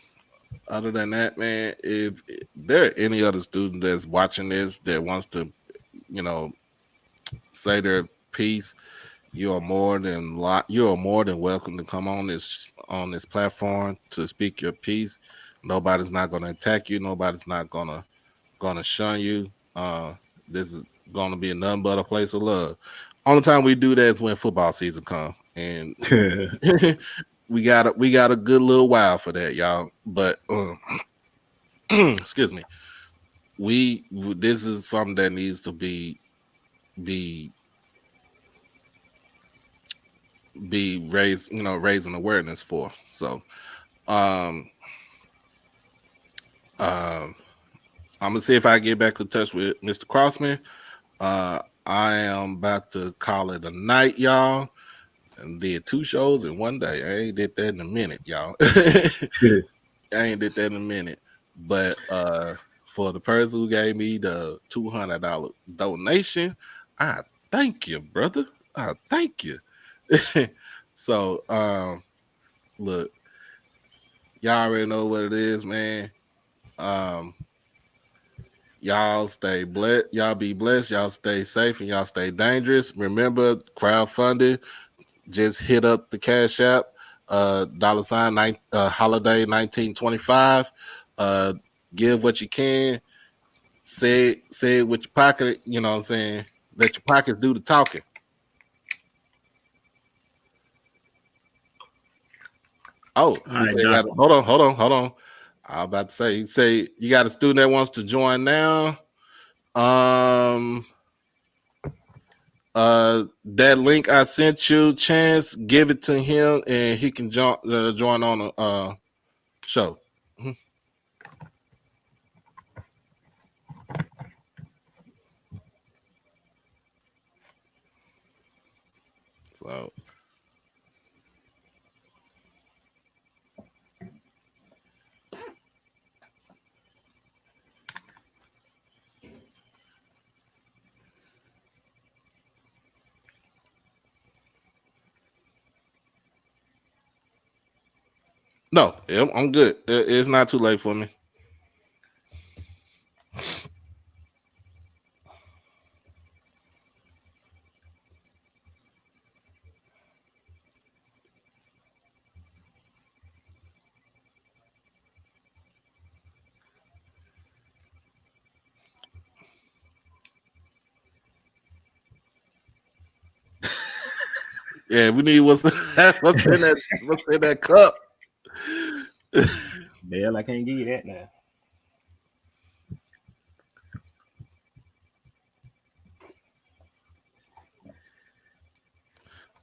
other than that, man, if there are any other student that's watching this that wants to, you know, say their piece, you are more than welcome to come on this platform to speak your piece. Nobody's not gonna attack you. Nobody's not gonna shun you. This is gonna be nothing but a place of love. Only time we do that is when football season comes, and we got a good little while for that, y'all. But excuse me, this is something that needs to be raised, raising awareness for. So, um, um, I'm gonna see if I get back in touch with Mr. Crossman. I am about to call it a night, y'all. And did 2 shows in one day. I ain't did that in a minute, y'all. I ain't did that in a minute. But for the person who gave me the $200 donation, I thank you, brother. I thank you. So look, y'all already know what it is, man. Y'all stay blessed. Y'all be blessed. Y'all stay safe and y'all stay dangerous. Remember, crowdfunding. Just hit up the Cash App, $ holiday 1925. Give what you can. Say it with your pocket. You know what I'm saying? Let your pockets do the talking. Oh, All right, Doc. hold on. I'm about to say you got a student that wants to join now. That link I sent you, Chance, give it to him and he can join on a show. So no, I'm good. It's not too late for me. Yeah, we need what's in that cup. Bill, I can't give you that now.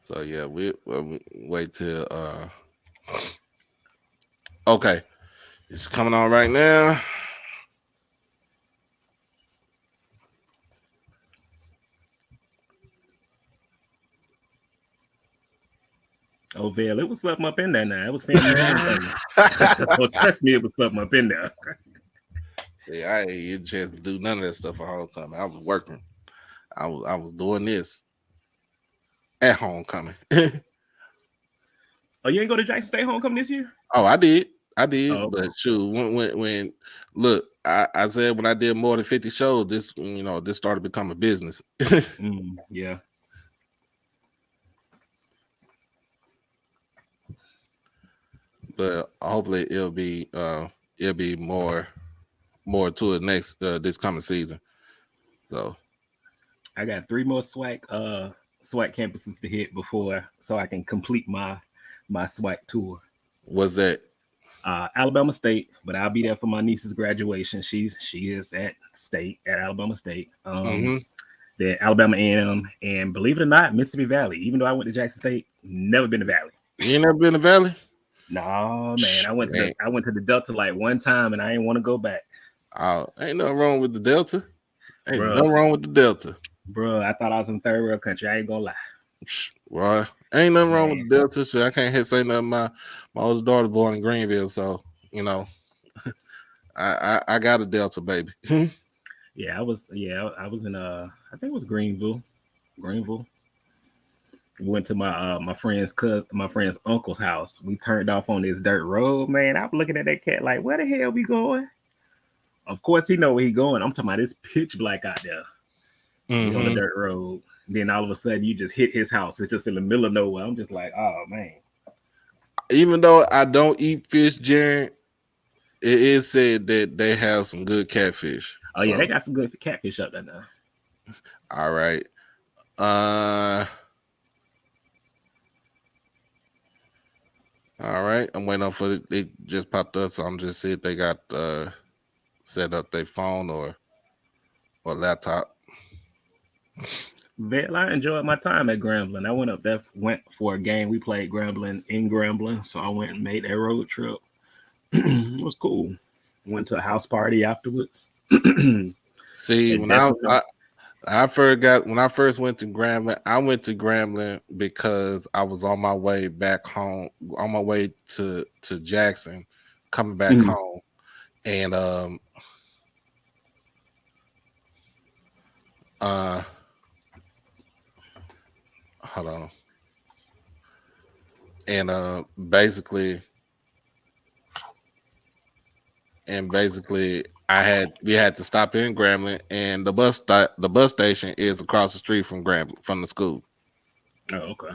So yeah, we wait till okay. It's coming on right now. Oh, Bill, it was something up in there now. It was family homecoming. So trust me, it was something up in there. See, I ain't just do none of that stuff for homecoming. I was working. I was doing this at homecoming. Oh, you ain't go to Jackson State homecoming this year? Oh, I did. Oh, But shoot, when look, I said when I did more than 50 shows, this this started becoming business. Yeah. But hopefully it'll be more to it next this coming season. So I got 3 more SWAC campuses to hit before so I can complete my SWAC tour. what's that? Alabama State, but I'll be there for my niece's graduation. She is at Alabama State. The Alabama A&M, and believe it or not, Mississippi Valley. Even though I went to Jackson State, never been to Valley. You ain't never been to Valley? No, man. I went to the Delta like one time, and I didn't want to go back. Oh, ain't nothing wrong with the Delta. Nothing wrong with the Delta. Bro, I thought I was in third world country. I ain't gonna lie. Well, ain't nothing wrong with the Delta. So I can't say nothing. My oldest daughter born in Greenville, so I got a Delta baby. I was in I think it was Greenville. We went to my friend's uncle's house. We turned off on this dirt road, man. I'm looking at that cat like, where the hell we going? Of course, he know where he going. I'm talking about it's pitch black out there. We on the dirt road. Then all of a sudden, you just hit his house. It's just in the middle of nowhere. I'm just like, oh man. Even though I don't eat fish, Jared, it is said that they have some good catfish. Oh yeah, they got some good catfish up there now. All right. All right. I'm waiting on for it. It just popped up, so I'm just seeing if they got set up their phone or laptop. Well, I enjoyed my time at Grambling. I went for a game. We played Grambling in Grambling, so I went and made that road trip. It was cool. Went to a house party afterwards. See, when I first went to Grambling, I went to Grambling because I was on my way back home, on my way to Jackson, coming back home, and hold on, and basically we had to stop in Grambling, and the bus station is across the street from Grambling, from the school. Oh, okay.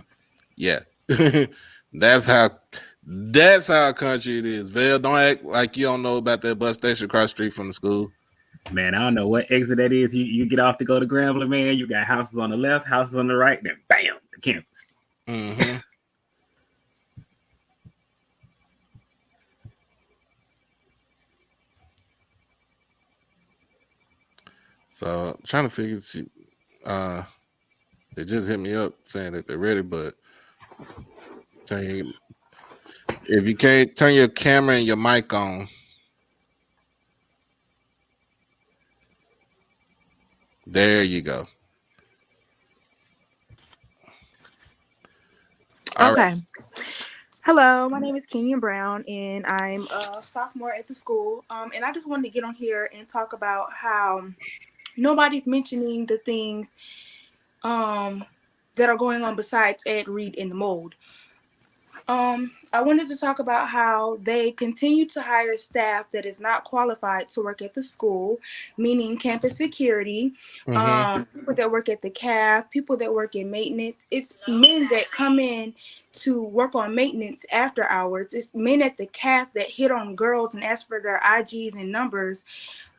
Yeah. that's how country it is. Val, don't act like you don't know about that bus station across the street from the school. Man, I don't know what exit that is. You get off to go to Grambling, man. You got houses on the left, houses on the right, then bam, the campus. Mm-hmm. So trying to figure, they just hit me up saying that they're ready, but if you can't turn your camera and your mic on. There you go. All right. Hello, my name is Kenyon Brown, and I'm a sophomore at the school. And I just wanted to get on here and talk about how nobody's mentioning the things that are going on besides Ed Reed in the mold. I wanted to talk about how they continue to hire staff that is not qualified to work at the school, meaning campus security, people that work at the CAF, people that work in maintenance. It's men that come in to work on maintenance after hours. It's men at the CAF that hit on girls and ask for their IGs and numbers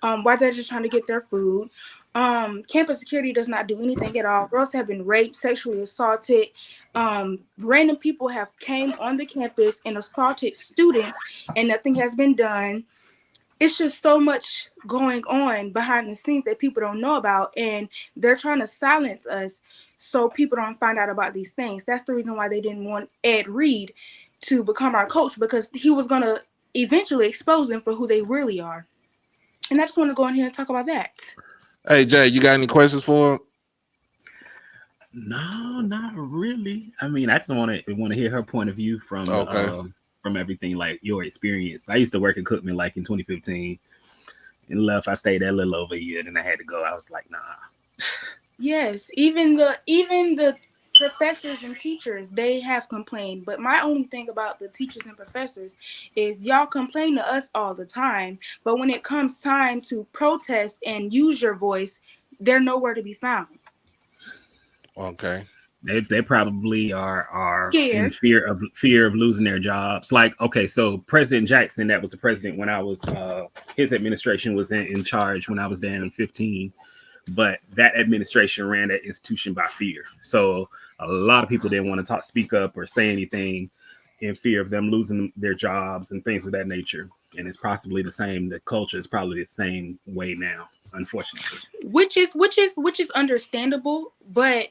while they're just trying to get their food. Campus security does not do anything at all. Girls have been raped, sexually assaulted. Random people have came on the campus and assaulted students, and nothing has been done. It's just so much going on behind the scenes that people don't know about, and they're trying to silence us so people don't find out about these things. That's the reason why they didn't want Ed Reed to become our coach, because he was going to eventually expose them for who they really are. And I just want to go in here and talk about that. Hey, Jay, you got any questions for him? No, not really. I mean, I just want to hear her point of view from everything, like your experience. I used to work at Cookman like in 2015 and left. I stayed there a little over a year, then I had to go. I was like, nah. Yes, even the professors and teachers, they have complained. But my only thing about the teachers and professors is y'all complain to us all the time, but when it comes time to protest and use your voice, they're nowhere to be found. Okay. They probably are Scared. in fear of losing their jobs. Like, okay, so President Jackson, that was the president when I was his administration was in charge when I was there in 2015. But that administration ran that institution by fear. So a lot of people didn't want to speak up or say anything in fear of them losing their jobs and things of that nature. And it's possibly the same. The culture is probably the same way now, unfortunately. Which is understandable, but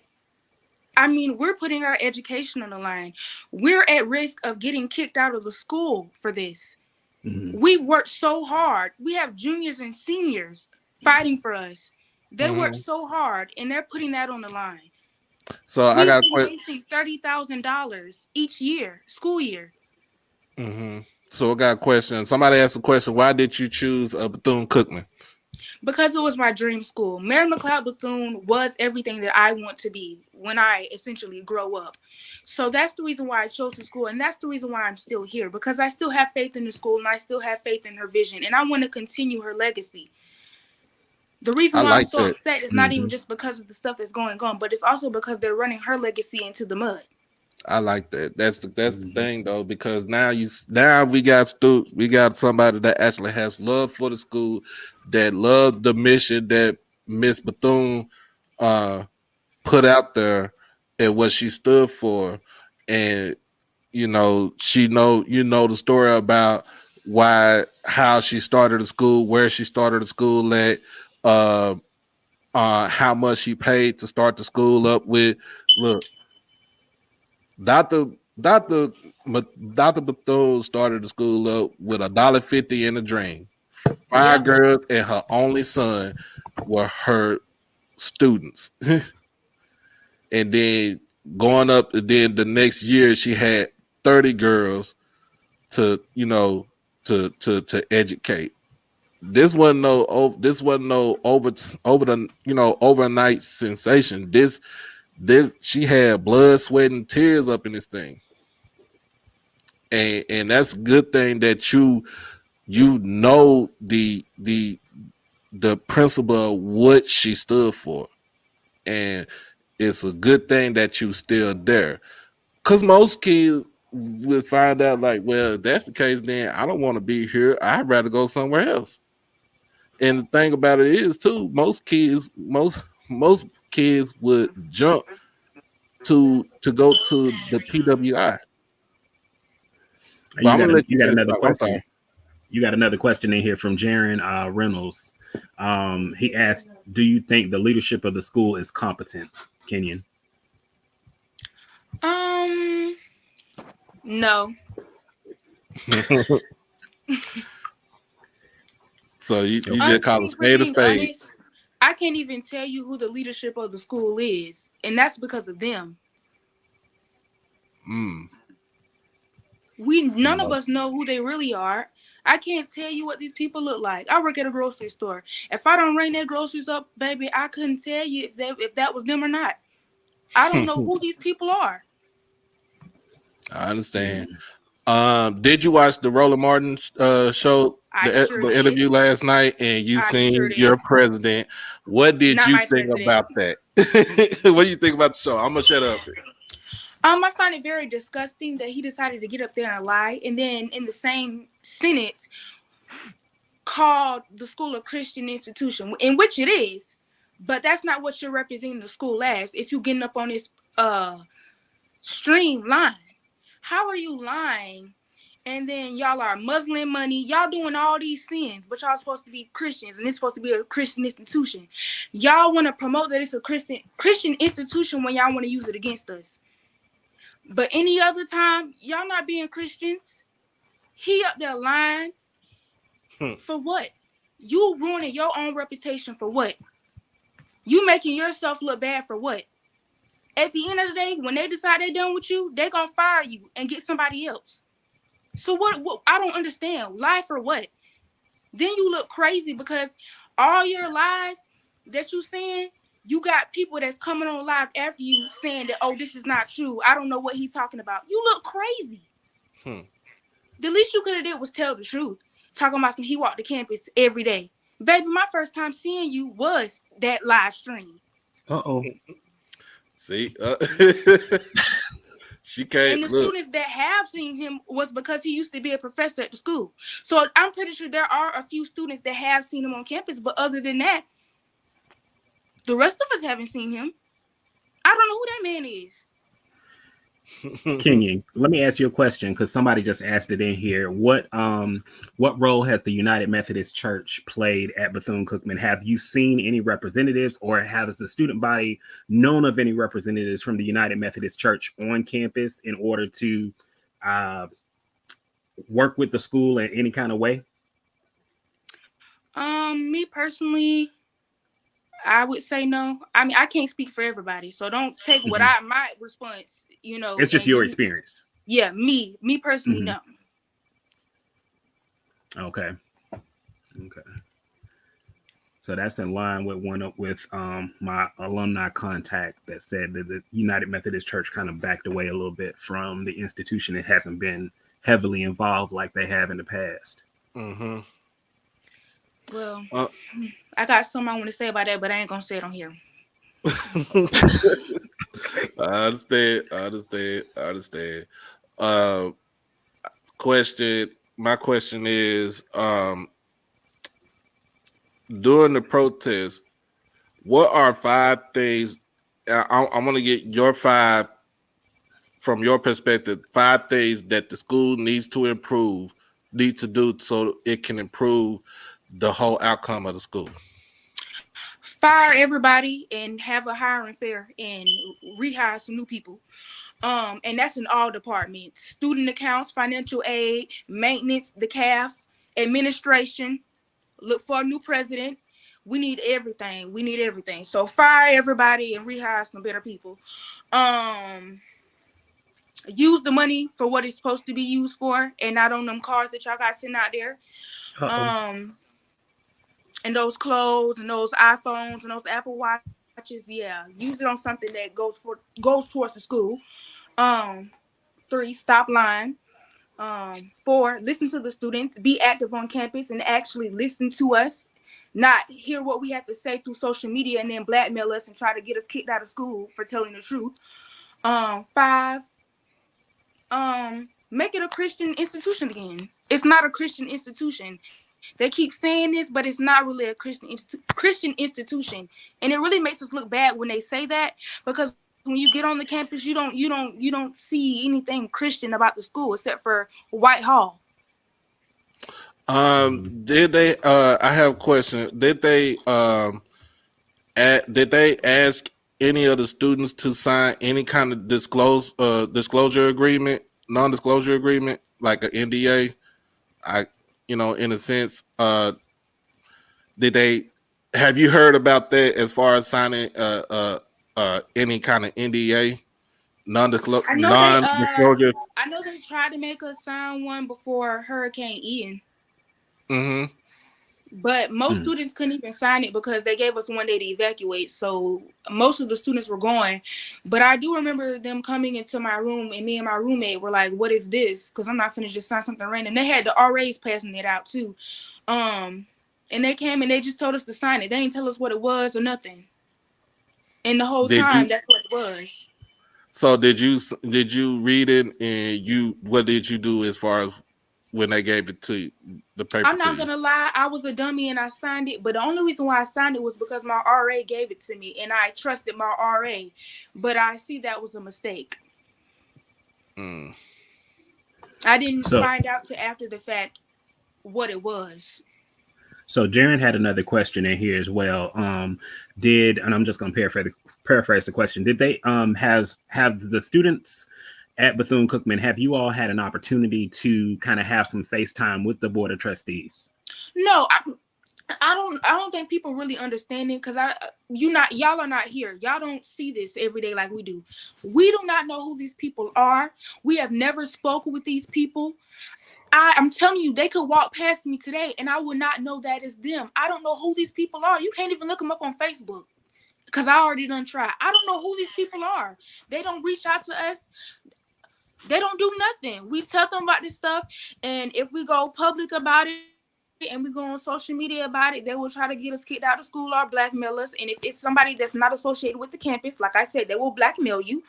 I mean, we're putting our education on the line. We're at risk of getting kicked out of the school for this. Mm-hmm. We worked so hard. We have juniors and seniors fighting for us. They work so hard, and they're putting that on the line. So I got wasting $30,000 each year, school year. So I got a question. Somebody asked a question. Why did you choose Bethune Cookman? Because it was my dream school. Mary McLeod Bethune was everything that I want to be when I essentially grow up. So that's the reason why I chose the school, and that's the reason why I'm still here, because I still have faith in the school and I still have faith in her vision, and I want to continue her legacy. The reason I why I'm like so that. upset is not even just because of the stuff that's going on, but it's also because they're running her legacy into the mud. I like that. That's the thing though, because now we got somebody that actually has love for the school, that loved the mission that Miss Bethune put out there and what she stood for. And she the story about how she started the school, where she started the school at, how much she paid to start the school up with. Look, Dr. Dr. Dr. Bethune started the school up with $1.50 in a dream. 5 Yep. girls and her only son were her students. And then going up, and then the next year she had 30 girls to educate. This wasn't no overnight sensation. This she had blood, sweat, and tears up in this thing. And that's a good thing that you know the principle of what she stood for. And it's a good thing that you still there. Because most kids would find out like, well, if that's the case, then I don't want to be here. I'd rather go somewhere else. And the thing about it is too, most kids would jump to go to the PWI. But I'm gonna let you got finish. another I'm question. sorry. You got another question in here from Jaron Reynolds. He asked, "Do you think the leadership of the school is competent?" Kenyon. No. So you just call a spade a spade. Honest, I can't even tell you who the leadership of the school is, and that's because of them. None of us know who they really are. I can't tell you what these people look like. I work at a grocery store. If I don't ring their groceries up, baby, I couldn't tell you if that was them or not. I don't know who these people are. I understand. Did you watch the Roland Martin show, the interview last night, and you seen your president? What did you think about that? What do you think about the show? I'm gonna shut up. I find it very disgusting that he decided to get up there and lie, and then in the same sentence called the school a Christian institution, in which it is. But that's not what you're representing the school as. If you're getting up on this stream line, how are you lying? And then y'all are Muslim money. Y'all doing all these sins, but y'all supposed to be Christians, and it's supposed to be a Christian institution. Y'all want to promote that it's a Christian institution when y'all want to use it against us. But any other time, y'all not being Christians. He up there lying. For what? You ruining your own reputation for what? You making yourself look bad for what? At the end of the day, when they decide they're done with you, they're going to fire you and get somebody else. So what? I don't understand. Lie for what? Then you look crazy because all your lies that you saying, you got people that's coming on live after you saying that, oh, this is not true. I don't know what he's talking about. You look crazy. The least you could have did was tell the truth. Talking about he walked the campus every day. Baby, my first time seeing you was that live stream. See? She can't. And the students that have seen him was because he used to be a professor at the school. So I'm pretty sure there are a few students that have seen him on campus. But other than that, the rest of us haven't seen him. I don't know who that man is. Kenyon, let me ask you a question because somebody just asked it in here. What role has the United Methodist Church played at Bethune Cookman? Have you seen any representatives, or has the student body known of any representatives from the United Methodist Church on campus in order to work with the school in any kind of way? Me personally, I would say no. I mean, I can't speak for everybody, so don't take what my response. It's just your experience. Yeah, me personally, no. Okay. So that's in line with my alumni contact that said that the United Methodist Church kind of backed away a little bit from the institution. It hasn't been heavily involved like they have in the past. Mm-hmm. Well, I got something I want to say about that, but I ain't gonna say it on here. I understand. My question is, during the protest, what are 5 things? I want to get your 5 from your perspective. 5 things that the school needs to do so it can improve the whole outcome of the school. Fire everybody and have a hiring fair and rehire some new people. And that's in all departments: student accounts, financial aid, maintenance, the CAF, administration. Look for a new president. We need everything. So fire everybody and rehire some better people. Use the money for what it's supposed to be used for, and not on them cars that y'all got sitting out there. And those clothes and those iPhones and those Apple Watches, yeah, use it on something that goes towards the school. 3, stop lying. 4, listen to the students, be active on campus and actually listen to us, not hear what we have to say through social media and then blackmail us and try to get us kicked out of school for telling the truth. 5, make it a Christian institution again. It's not a Christian institution. They keep saying this, but it's not really a Christian institution, and it really makes us look bad when they say that, because when you get on the campus, you don't see anything Christian about the school except for Whitehall. Did they? I have a question. Did they ask any of the students to sign any kind of disclosure agreement, non-disclosure agreement, like an NDA? In a sense, did they? Have you heard about that as far as signing any kind of NDA, non-disclosure? I know they tried to make us sign one before Hurricane Ian. Mm-hmm. But most students couldn't even sign it because they gave us one day to evacuate. So most of the students were going. But I do remember them coming into my room, and me and my roommate were like, "What is this?" Because I'm not finna just sign something random. They had the RAs passing it out too. And they came and they just told us to sign it. They didn't tell us what it was or nothing. And the whole time, that's what it was. So did you read it, and what did you do as far as when they gave it to you, the paper? I'm not gonna lie, I was a dummy and I signed it, but the only reason why I signed it was because my RA gave it to me and I trusted my RA, but I see that was a mistake. I didn't find out till after the fact what it was. So Jaren had another question in here as well. And I'm just gonna paraphrase the question. Did they have the students at Bethune Cookman, have you all had an opportunity to kind of have some FaceTime with the Board of Trustees? No, I don't think people really understand it, because y'all are not here. Y'all don't see this every day like we do. We do not know who these people are. We have never spoken with these people. I'm telling you, they could walk past me today and I would not know that is them. I don't know who these people are. You can't even look them up on Facebook, because I already done tried. I don't know who these people are. They don't reach out to us. They don't do nothing. We tell them about this stuff, and if we go public about it and we go on social media about it, they will try to get us kicked out of school or blackmail us. And if it's somebody that's not associated with the campus, like I said, they will blackmail you.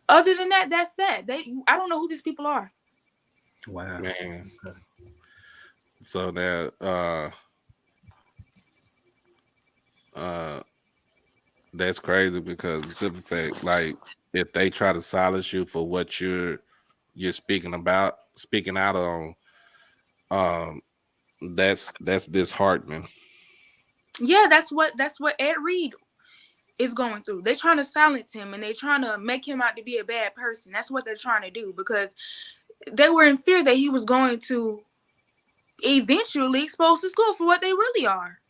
Other than that, that's that. I don't know who these people are. Wow, man. So now, that's crazy, because the simple fact, like, if they try to silence you for what you're speaking out on, that's disheartening. Yeah, that's what Ed Reed is going through. They're trying to silence him and they're trying to make him out to be a bad person. That's what they're trying to do, because they were in fear that he was going to eventually expose the school for what they really are.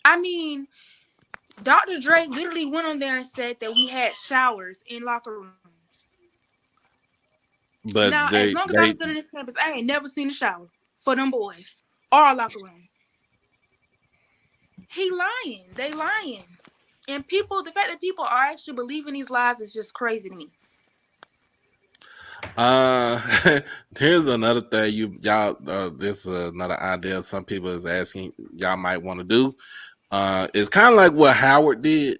I mean, Dr. Dre literally went on there and said that we had showers in locker rooms. But now, as long as I've been in this campus, I ain't never seen a shower for them boys or a locker room. He lying. They lying. And people, the fact that people are actually believing these lies is just crazy to me. Here's another thing y'all this is another idea some people is asking y'all might want to do. It's kind of like what Howard did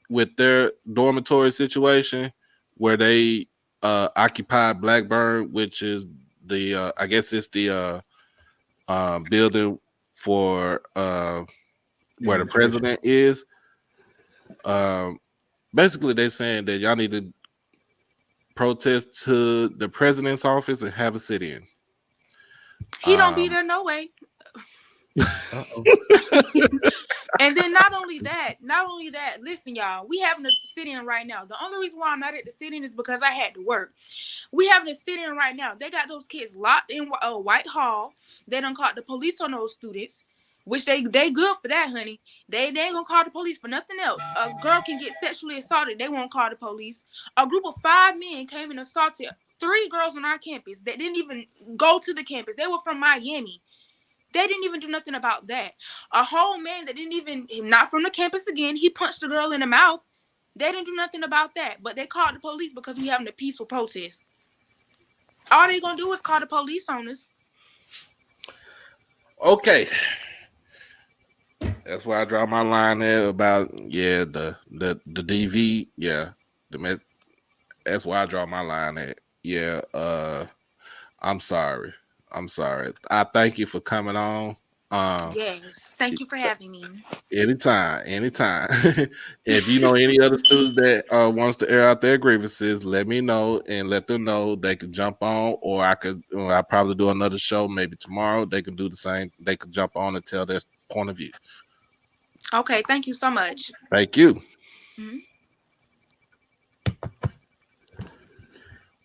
with their dormitory situation where they occupied Blackburn, which is the I guess it's the building for where the president is. Basically they're saying that y'all need to protest to the president's office and have a sit-in. He don't be there no way. And then not only that, listen, y'all, we having a sit-in right now. The only reason why I'm not at the sit-in is because I had to work. We having a sit-in right now. They got those kids locked in Whitehall. They done caught the police on those students, which they good for that, honey. They ain't gonna call the police for nothing else. A girl can get sexually assaulted. They won't call the police. A group of 5 men came and assaulted 3 girls on our campus that didn't even go to the campus. They were from Miami. They didn't even do nothing about that. A whole man that didn't even, not from the campus again, he punched the girl in the mouth. They didn't do nothing about that. But they called the police because we having a peaceful protest. All they gonna do is call the police on us. Okay. That's where I draw my line there about the DV. Yeah. That's where I draw my line at. Yeah. I'm sorry. I thank you for coming on. Yes. Thank you for having me. Anytime. If you know any other students that wants to air out their grievances, let me know and let them know they could jump on, or I'll probably do another show maybe tomorrow. They can do the same. They could jump on and tell their point of view. Okay. Thank you so much. Thank you. Mm-hmm.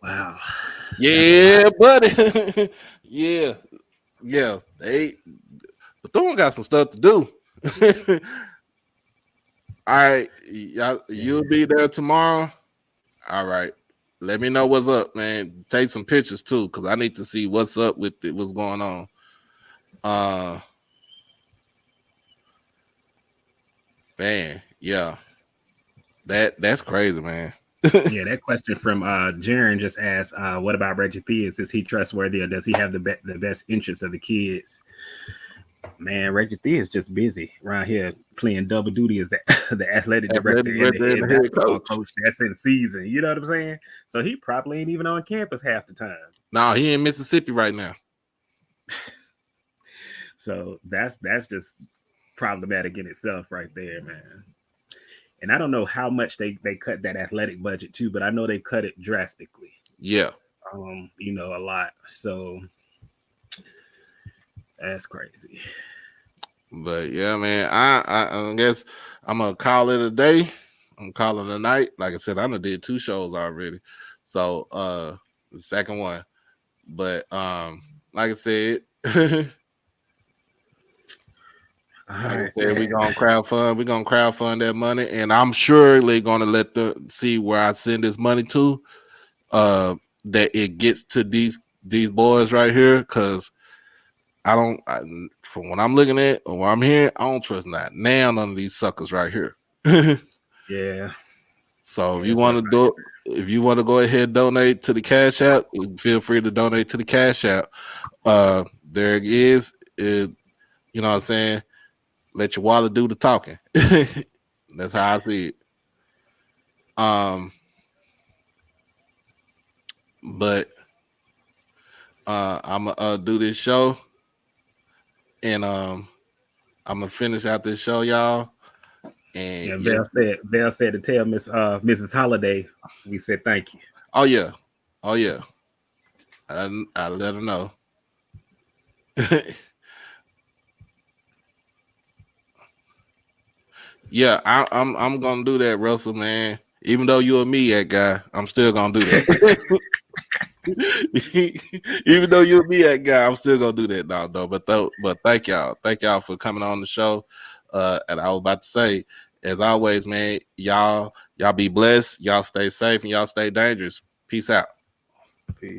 Wow. Yeah, buddy. yeah. Bethune got some stuff to do. All right, you'll be there tomorrow. All right, let me know what's up, man. Take some pictures too, because I need to see what's up with it, what's going on. Man, yeah, that's crazy, man. Yeah, that question from Jaren just asked, what about Reggie Theus? Is he trustworthy, or does he have the best interests of the kids? Man, Reggie Theus just busy around here playing double duty as the athletic director and the head coach. That's in season. You know what I'm saying? So he probably ain't even on campus half the time. No, he in Mississippi right now. So that's just problematic in itself right there, man. And I don't know how much they cut that athletic budget too, but I know they cut it drastically. Yeah. A lot. So that's crazy. But yeah, man, I guess I'm gonna call it a day. I'm calling it a night. Like I said, I done did 2 shows already. So the second one. But like I said, we're gonna crowdfund that money, and I'm surely gonna let them see where I send this money to. That it gets to these boys right here, because from what I'm looking at or what I'm hearing, I don't trust none of these suckers right here. Yeah. So if you want to go ahead and donate to the Cash App, feel free to donate to the Cash App. There it is. You know what I'm saying? Let your wallet do the talking. That's how I see it. But I'm gonna do this show, and I'm gonna finish out this show, y'all. And Val said to tell Mrs. Holiday, we said thank you. Oh yeah. I let her know. Yeah, I'm gonna do that, Russell, man. Even though you're a MEAC guy, I'm still gonna do that. Even though you're a MEAC guy, I'm still gonna do that now, though. But thank y'all for coming on the show. And I was about to say, as always, man, y'all be blessed, y'all stay safe, and y'all stay dangerous. Peace out. Peace.